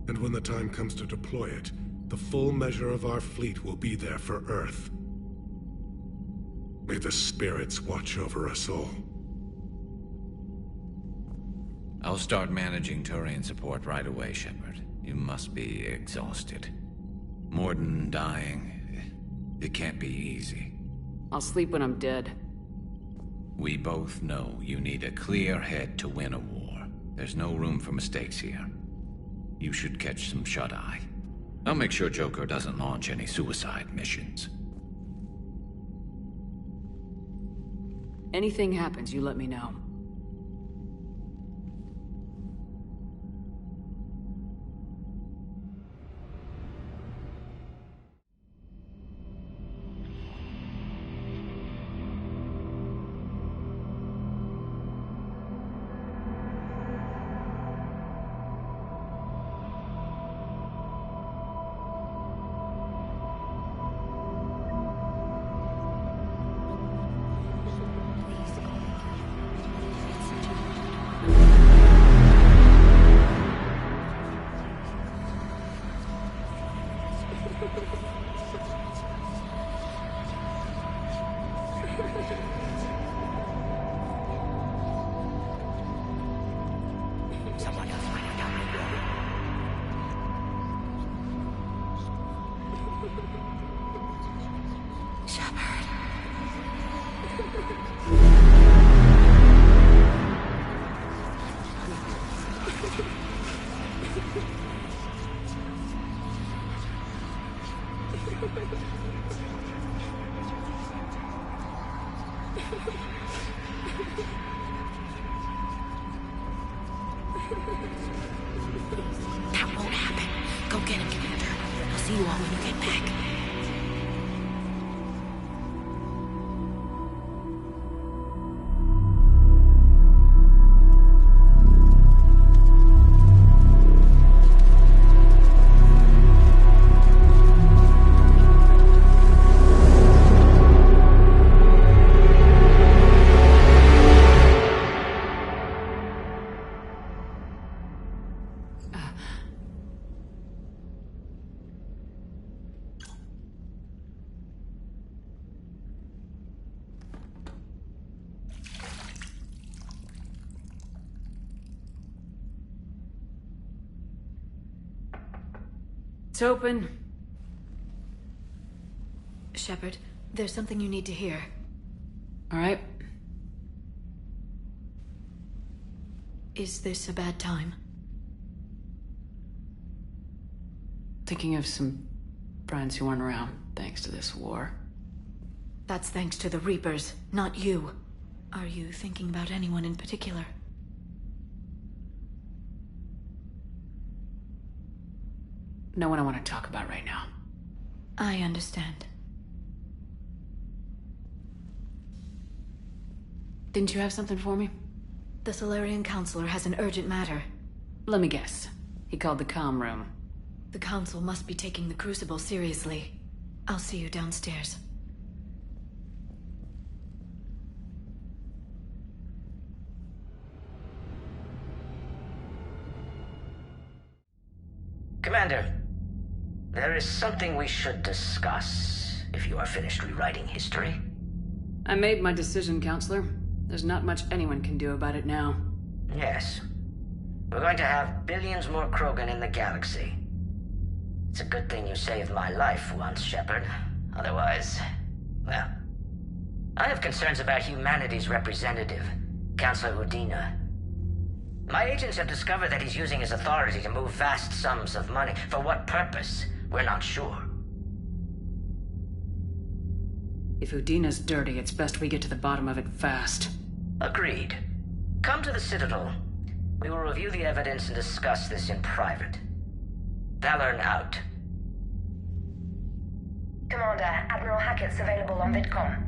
And when the time comes to deploy it, the full measure of our fleet will be there for Earth. May the spirits watch over us all. I'll start managing Turian support right away, Shepard. You must be exhausted. Mordin dying. It can't be easy. I'll sleep when I'm dead. We both know you need a clear head to win a war. There's no room for mistakes here. You should catch some shut-eye. I'll make sure Joker doesn't launch any suicide missions. Anything happens, you let me know. That won't happen. Go get him, Commander. I'll see you all when you get back. It's open. Shepard, there's something you need to hear. All right. Is this a bad time? Thinking of some friends who aren't around thanks to this war. That's thanks to the Reapers, not you. Are you thinking about anyone in particular? No one I want to talk about right now. I understand. Didn't you have something for me? The Solarian Counselor has an urgent matter. Let me guess. He called the comm room. The Council must be taking the Crucible seriously. I'll see you downstairs. Commander, there is something we should discuss, if you are finished rewriting history. I made my decision, Counselor. There's not much anyone can do about it now. Yes. We're going to have billions more Krogan in the galaxy. It's a good thing you saved my life once, Shepard. Otherwise, well... I have concerns about humanity's representative, Councilor Udina. My agents have discovered that he's using his authority to move vast sums of money. For what purpose? We're not sure. If Udina's dirty, it's best we get to the bottom of it fast. Agreed. Come to the Citadel. We will review the evidence and discuss this in private. Valorn out. Commander, Admiral Hackett's available on VidCom.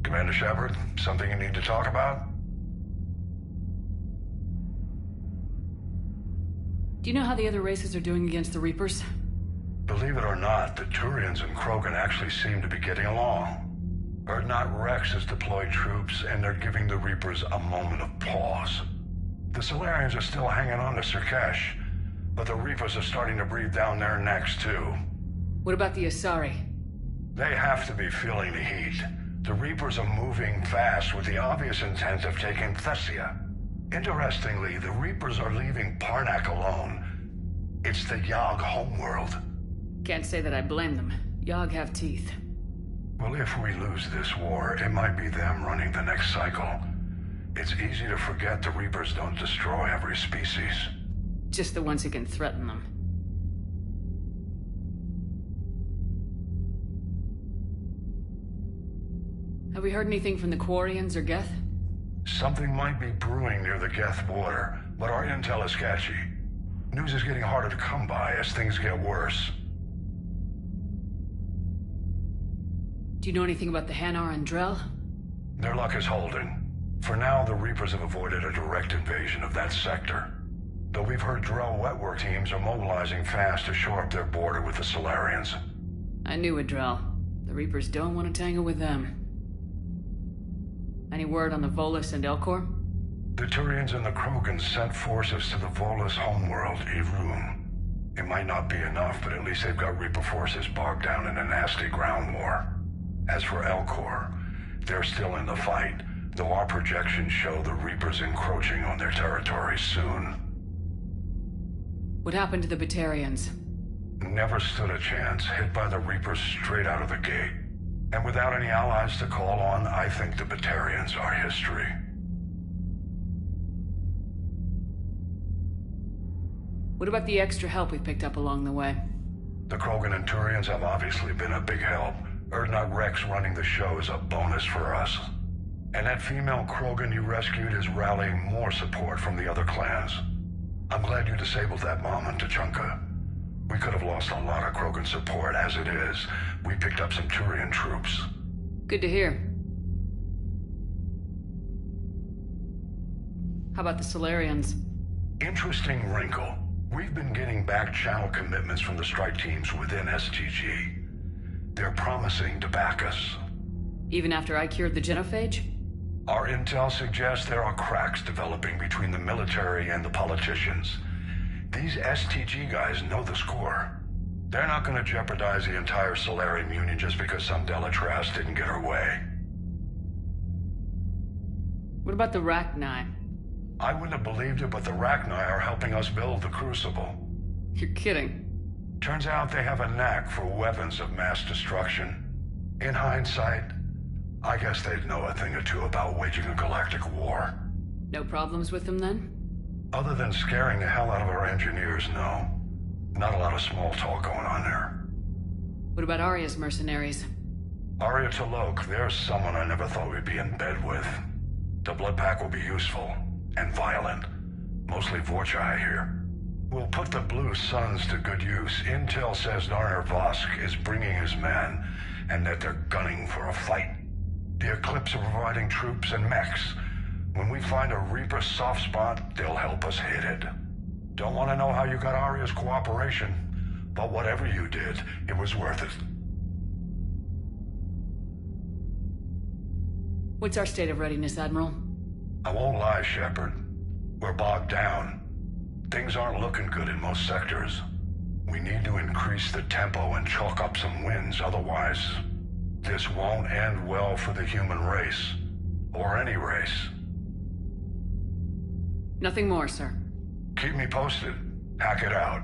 Commander Shepard, something you need to talk about? Do you know how the other races are doing against the Reapers? Believe it or not, the Turians and Krogan actually seem to be getting along. Urdnot Rex has deployed troops, and they're giving the Reapers a moment of pause. The Solarians are still hanging on to Sirkesh, but the Reapers are starting to breathe down their necks, too. What about the Asari? They have to be feeling the heat. The Reapers are moving fast with the obvious intent of taking Thessia. Interestingly, the Reapers are leaving Parnak alone. It's the Yogg homeworld. Can't say that I blame them. Yogg have teeth. Well, if we lose this war, it might be them running the next cycle. It's easy to forget the Reapers don't destroy every species. Just the ones who can threaten them. Have we heard anything from the Quarians or Geth? Something might be brewing near the Geth border, but our intel is sketchy. News is getting harder to come by as things get worse. Do you know anything about the Hanar and Drell? Their luck is holding. For now, the Reapers have avoided a direct invasion of that sector. Though we've heard Drell wetwork teams are mobilizing fast to shore up their border with the Solarians. I knew it, Drell. The Reapers don't want to tangle with them. Any word on the Volus and Elcor? The Turians and the Krogan sent forces to the Volus homeworld, Irun. It might not be enough, but at least they've got Reaper forces bogged down in a nasty ground war. As for Elcor, they're still in the fight, though our projections show the Reapers encroaching on their territory soon. What happened to the Batarians? Never stood a chance, hit by the Reapers straight out of the gate. And without any allies to call on, I think the Batarians are history. What about the extra help we picked up along the way? The Krogan and Turians have obviously been a big help. Urdnot Rex running the show is a bonus for us. And that female Krogan you rescued is rallying more support from the other clans. I'm glad you disabled that bomb in Tuchanka. We could have lost a lot of Krogan support as it is. We picked up some Turian troops. Good to hear. How about the Solarians? Interesting wrinkle. We've been getting back-channel commitments from the strike teams within STG. They're promising to back us. Even after I cured the genophage? Our intel suggests there are cracks developing between the military and the politicians. These STG guys know the score. They're not going to jeopardize the entire Solarian Union just because some Delatras didn't get her way. What about the Rachni? I wouldn't have believed it, but the Rachni are helping us build the Crucible. You're kidding. Turns out they have a knack for weapons of mass destruction. In hindsight, I guess they'd know a thing or two about waging a galactic war. No problems with them then? Other than scaring the hell out of our engineers, no. Not a lot of small talk going on there. What about Arya's mercenaries? Arya T'Loak, there's someone I never thought we'd be in bed with. The Blood Pack will be useful, and violent. Mostly Vorcha, I hear. We'll put the Blue Suns to good use. Intel says Narner Vosk is bringing his men, and that they're gunning for a fight. The Eclipse are providing troops and mechs. When we find a Reaper soft spot, they'll help us hit it. Don't want to know how you got Arya's cooperation, but whatever you did, it was worth it. What's our state of readiness, Admiral? I won't lie, Shepard. We're bogged down. Things aren't looking good in most sectors. We need to increase the tempo and chalk up some wins, otherwise this won't end well for the human race. Or any race. Nothing more, sir. Keep me posted. Hack it out.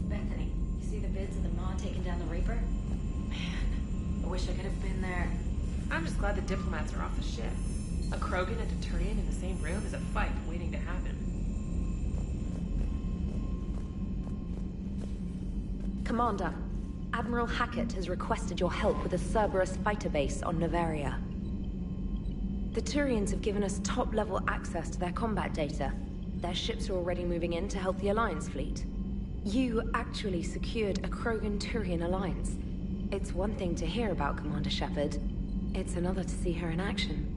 Bethany, you see the bids of the Maw taking down the Reaper? Man, I wish I could have been there. I'm just glad the diplomats are off the ship. A Krogan and a Turian in the same room is a fight waiting to happen. Commander, Admiral Hackett has requested your help with a Cerberus fighter base on Novaria. The Turians have given us top-level access to their combat data. Their ships are already moving in to help the Alliance fleet. You actually secured a Krogan-Turian alliance. It's one thing to hear about Commander Shepard. It's another to see her in action.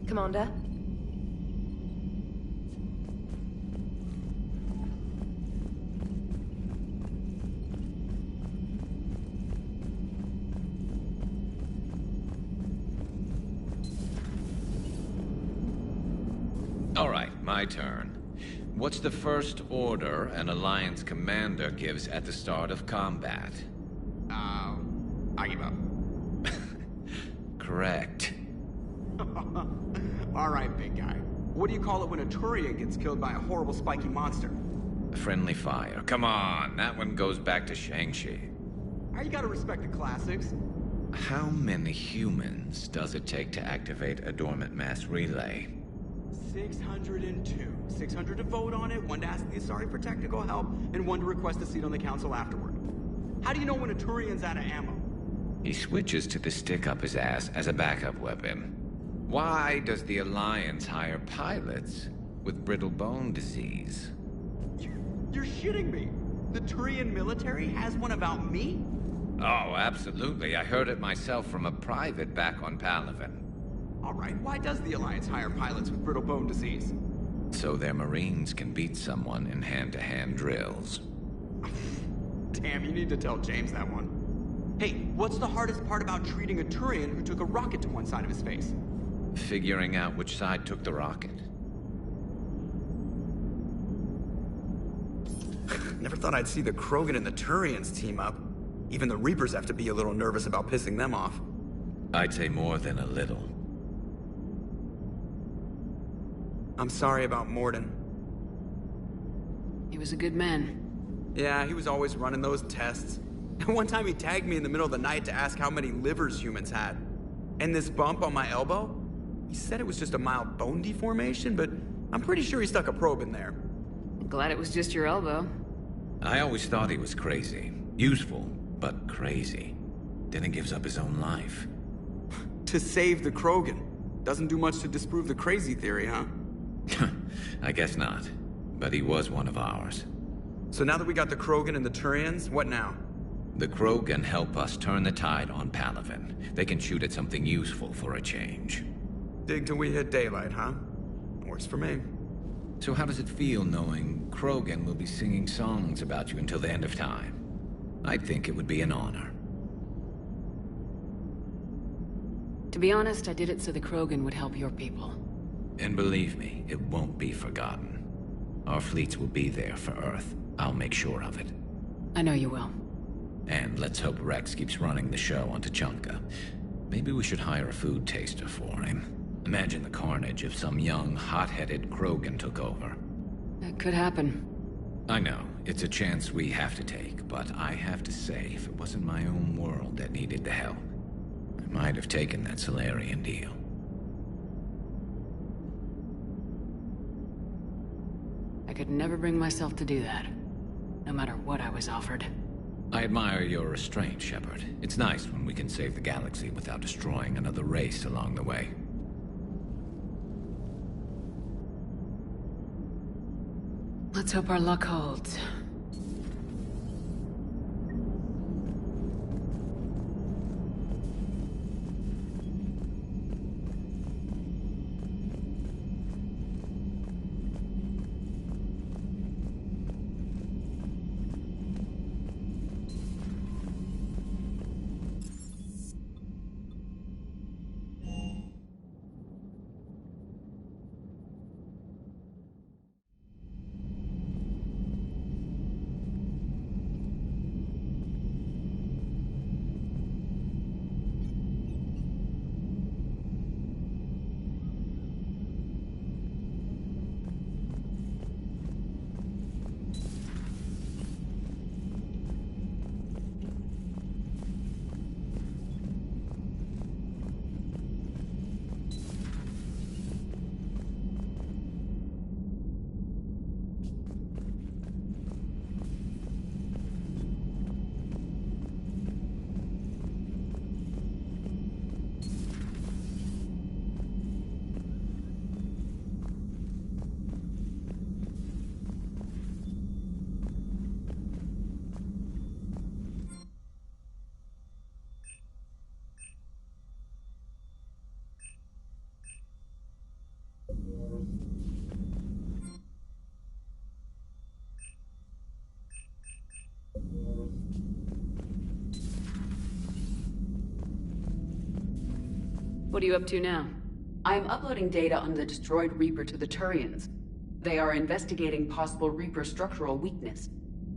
Commander? All right, my turn. What's the first order an Alliance commander gives at the start of combat? I give up. Correct. All right, big guy. What do you call it when a Turian gets killed by a horrible spiky monster? Friendly fire. Come on, that one goes back to Shang-Chi. You gotta respect the classics. How many humans does it take to activate a dormant mass relay? 602. 600 to vote on it, 1 to ask the Asari for technical help, and 1 to request a seat on the council afterward. How do you know when a Turian's out of ammo? He switches to the stick up his ass as a backup weapon. Why does the Alliance hire pilots with brittle bone disease? You're shitting me. The Turian military has one about me? Oh, absolutely. I heard it myself from a private back on Palaven. All right, why does the Alliance hire pilots with brittle bone disease? So their Marines can beat someone in hand-to-hand drills. Damn, you need to tell James that one. Hey, what's the hardest part about treating a Turian who took a rocket to one side of his face? Figuring out which side took the rocket. Never thought I'd see the Krogan and the Turians team up. Even the Reapers have to be a little nervous about pissing them off. I'd say more than a little. I'm sorry about Mordin. He was a good man. Yeah, he was always running those tests. And one time he tagged me in the middle of the night to ask how many livers humans had. And this bump on my elbow? He said it was just a mild bone deformation, but I'm pretty sure he stuck a probe in there. Glad it was just your elbow. I always thought he was crazy. Useful, but crazy. Then he gives up his own life. To save the Krogan. Doesn't do much to disprove the crazy theory, huh? I guess not. But he was one of ours. So now that we got the Krogan and the Turians, what now? The Krogan help us turn the tide on Palaven. They can shoot at something useful for a change. Dig till we hit daylight, huh? Works for me. So how does it feel knowing Krogan will be singing songs about you until the end of time? I think it would be an honor. To be honest, I did it so the Krogan would help your people. And believe me, it won't be forgotten. Our fleets will be there for Earth. I'll make sure of it. I know you will. And let's hope Rex keeps running the show on Tuchanka. Maybe we should hire a food taster for him. Imagine the carnage if some young, hot-headed Krogan took over. That could happen. I know, it's a chance we have to take, but I have to say, if it wasn't my own world that needed the help, I might have taken that Solarian deal. I could never bring myself to do that, no matter what I was offered. I admire your restraint, Shepard. It's nice when we can save the galaxy without destroying another race along the way. Let's hope our luck holds. What are you up to now? I am uploading data on the destroyed Reaper to the Turians. They are investigating possible Reaper structural weakness.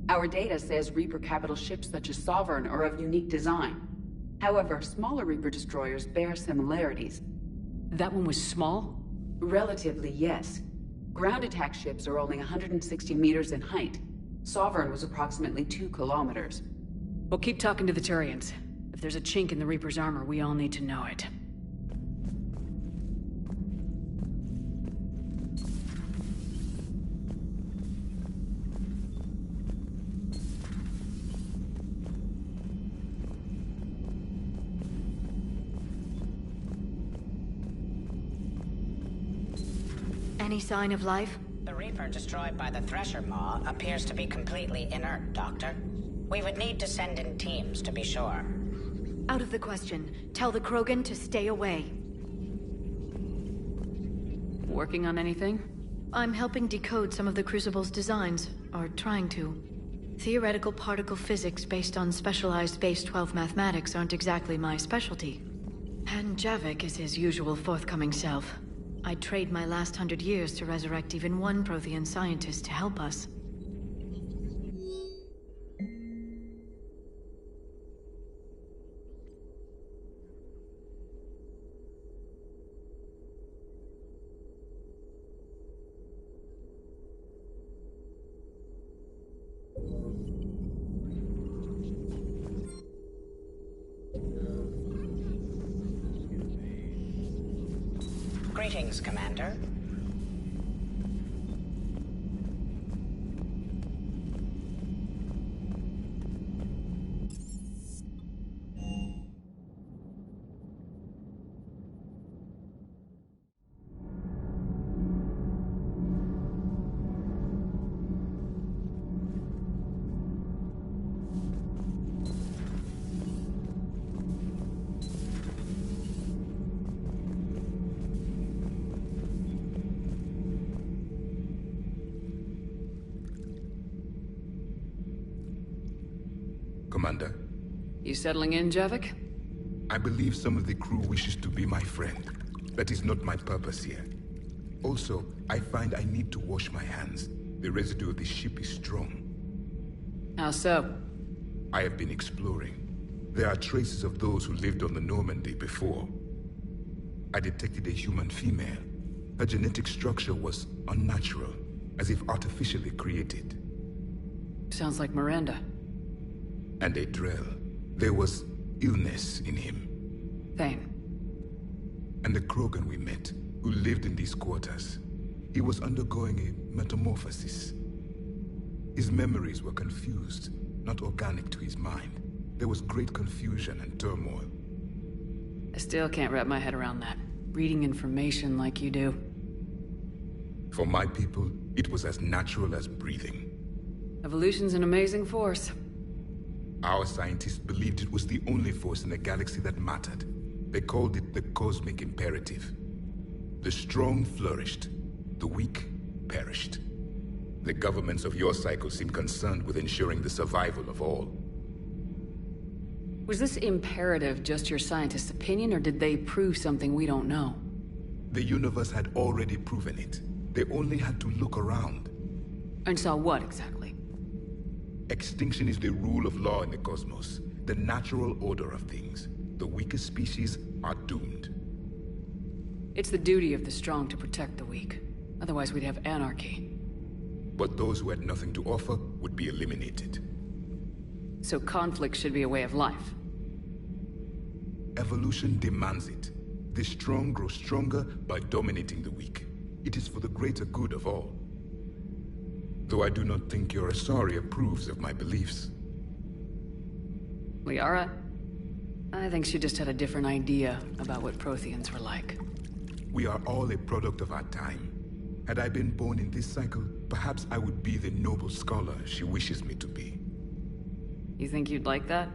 Our data says Reaper capital ships such as Sovereign are of unique design. However, smaller Reaper destroyers bear similarities. That one was small? Relatively, yes. Ground attack ships are only 160 meters in height. Sovereign was approximately 2 kilometers. We'll keep talking to the Turians. If there's a chink in the Reaper's armor, we all need to know it. Any sign of life? The Reaper destroyed by the Thresher Maw appears to be completely inert, Doctor. We would need to send in teams to be sure. Out of the question. Tell the Krogan to stay away. Working on anything? I'm helping decode some of the Crucible's designs, or trying to. Theoretical particle physics based on specialized Base 12 mathematics aren't exactly my specialty. And Javik is his usual forthcoming self. I'd trade my last 100 years to resurrect even one Prothean scientist to help us. Greetings, Commander. Commander. You settling in, Javik? I believe some of the crew wishes to be my friend. That is not my purpose here. Also, I find I need to wash my hands. The residue of the ship is strong. How so? I have been exploring. There are traces of those who lived on the Normandy before. I detected a human female. Her genetic structure was unnatural, as if artificially created. Sounds like Miranda. And a Drell. There was illness in him. Thane. And the Krogan we met, who lived in these quarters. He was undergoing a metamorphosis. His memories were confused, not organic to his mind. There was great confusion and turmoil. I still can't wrap my head around that. Reading information like you do. For my people, it was as natural as breathing. Evolution's an amazing force. Our scientists believed it was the only force in the galaxy that mattered. They called it the cosmic imperative. The strong flourished, the weak perished. The governments of your cycle seem concerned with ensuring the survival of all. Was this imperative just your scientist's opinion, or did they prove something we don't know? The universe had already proven it. They only had to look around. And saw what, exactly? Extinction is the rule of law in the cosmos, the natural order of things. The weakest species are doomed. It's the duty of the strong to protect the weak. Otherwise we'd have anarchy. But those who had nothing to offer would be eliminated. So conflict should be a way of life. Evolution demands it. The strong grow stronger by dominating the weak. It is for the greater good of all. Though I do not think your Asari approves of my beliefs. Liara? I think she just had a different idea about what Protheans were like. We are all a product of our time. Had I been born in this cycle, perhaps I would be the noble scholar she wishes me to be. You think you'd like that?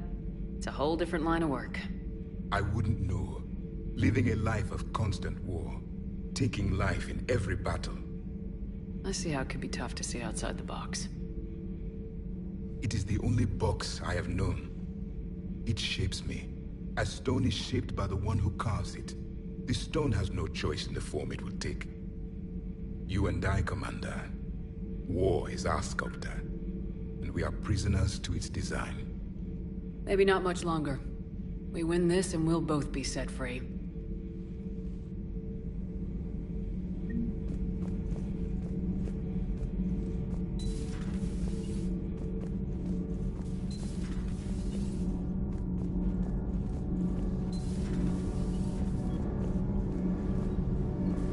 It's a whole different line of work. I wouldn't know. Living a life of constant war. Taking life in every battle. I see how it could be tough to see outside the box. It is the only box I have known. It shapes me, as stone is shaped by the one who carves it. This stone has no choice in the form it will take. You and I, Commander. War is our sculptor, and we are prisoners to its design. Maybe not much longer. We win this and we'll both be set free.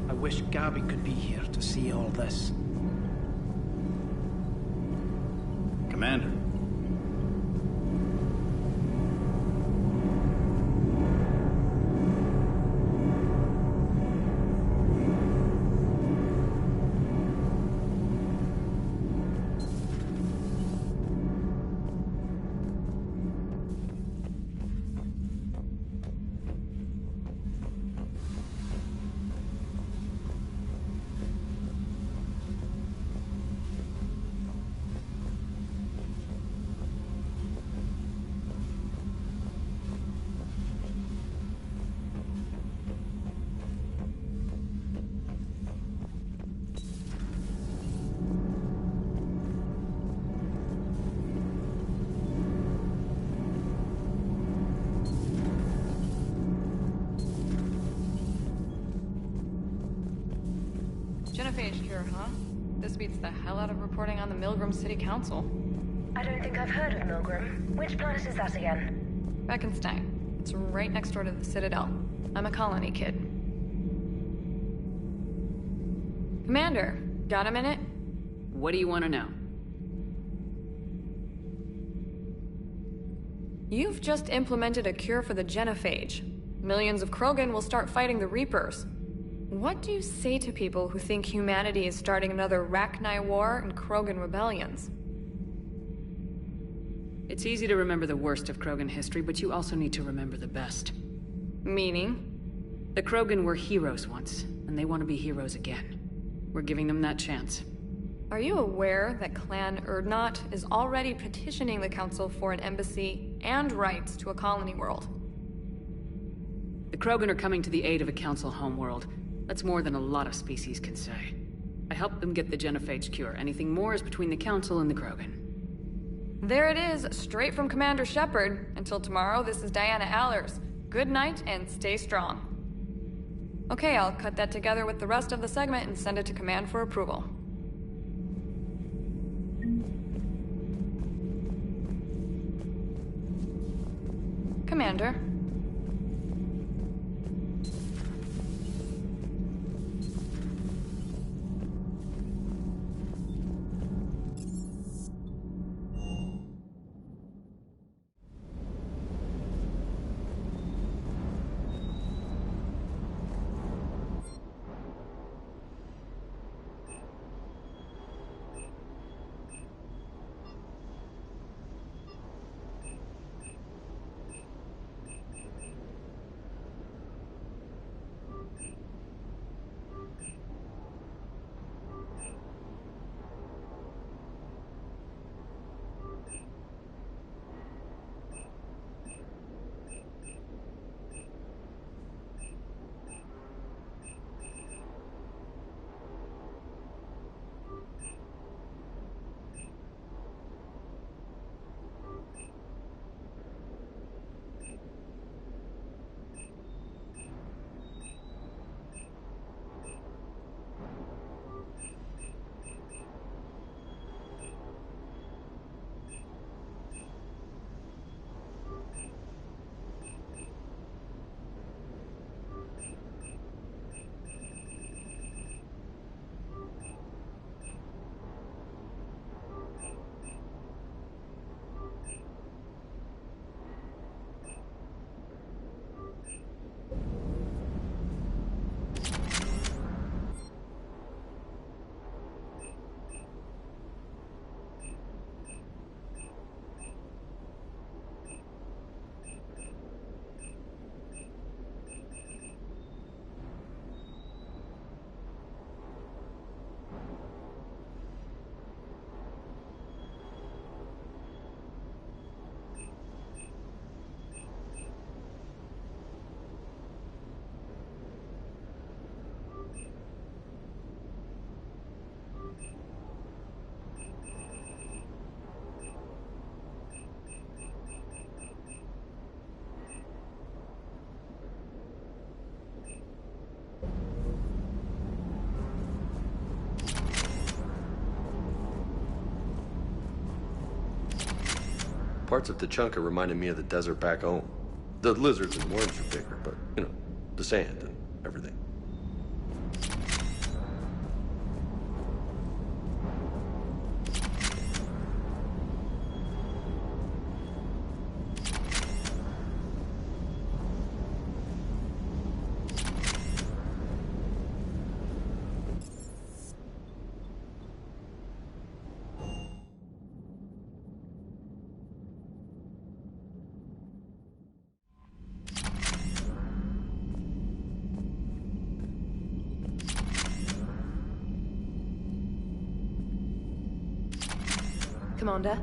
I wish Gabby could be here to see all this. Commander. Genophage cure, huh? This beats the hell out of reporting on the Milgram City Council. I don't think I've heard of Milgram. Which planet is that again? Beckenstein. It's right next door to the Citadel. I'm a colony kid. Commander, got a minute? What do you want to know? You've just implemented a cure for the genophage. Millions of Krogan will start fighting the Reapers. What do you say to people who think humanity is starting another Rachni War and Krogan rebellions? It's easy to remember the worst of Krogan history, but you also need to remember the best. Meaning? The Krogan were heroes once, and they want to be heroes again. We're giving them that chance. Are you aware that Clan Urdnot is already petitioning the Council for an embassy and rights to a colony world? The Krogan are coming to the aid of a Council homeworld. That's more than a lot of species can say. I helped them get the genophage cure. Anything more is between the Council and the Krogan. There it is, straight from Commander Shepard. Until tomorrow, this is Diana Allers. Good night and stay strong. Okay, I'll cut that together with the rest of the segment and send it to Command for approval. Commander. Parts of Tuchanka reminded me of the desert back home. The lizards and worms are bigger, but, you know, the sand and everything. Commander?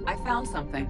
I found something.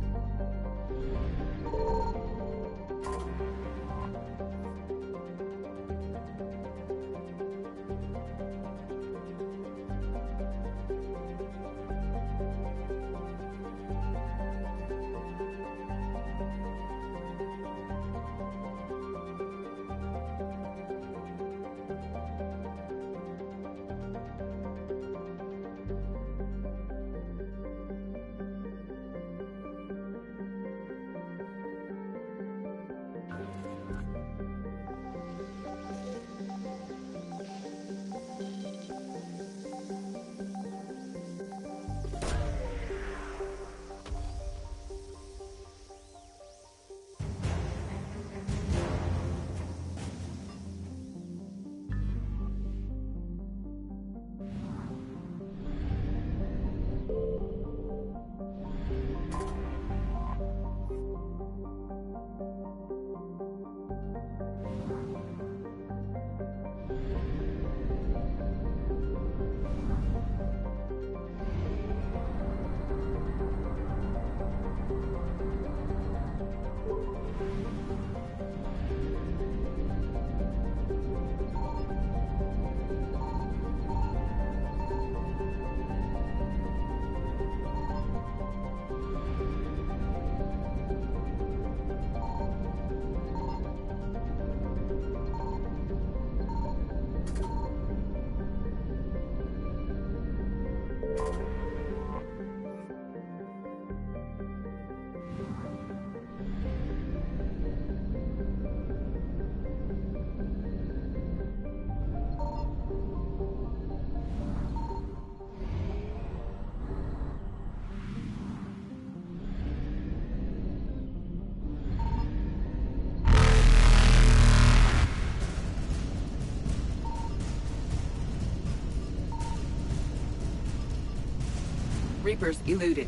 Reapers eluded.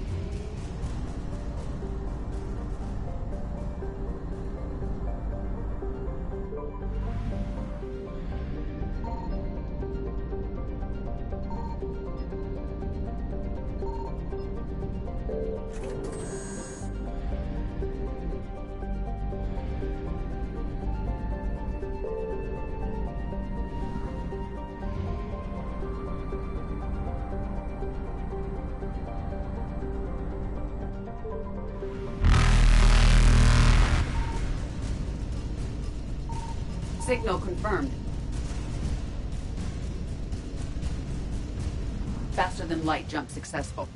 Signal confirmed. Faster than light jump successful.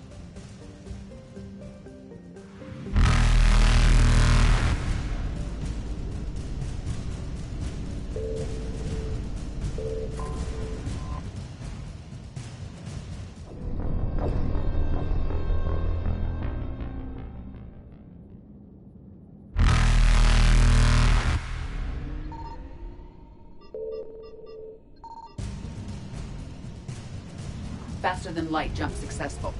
faster than light jump successful.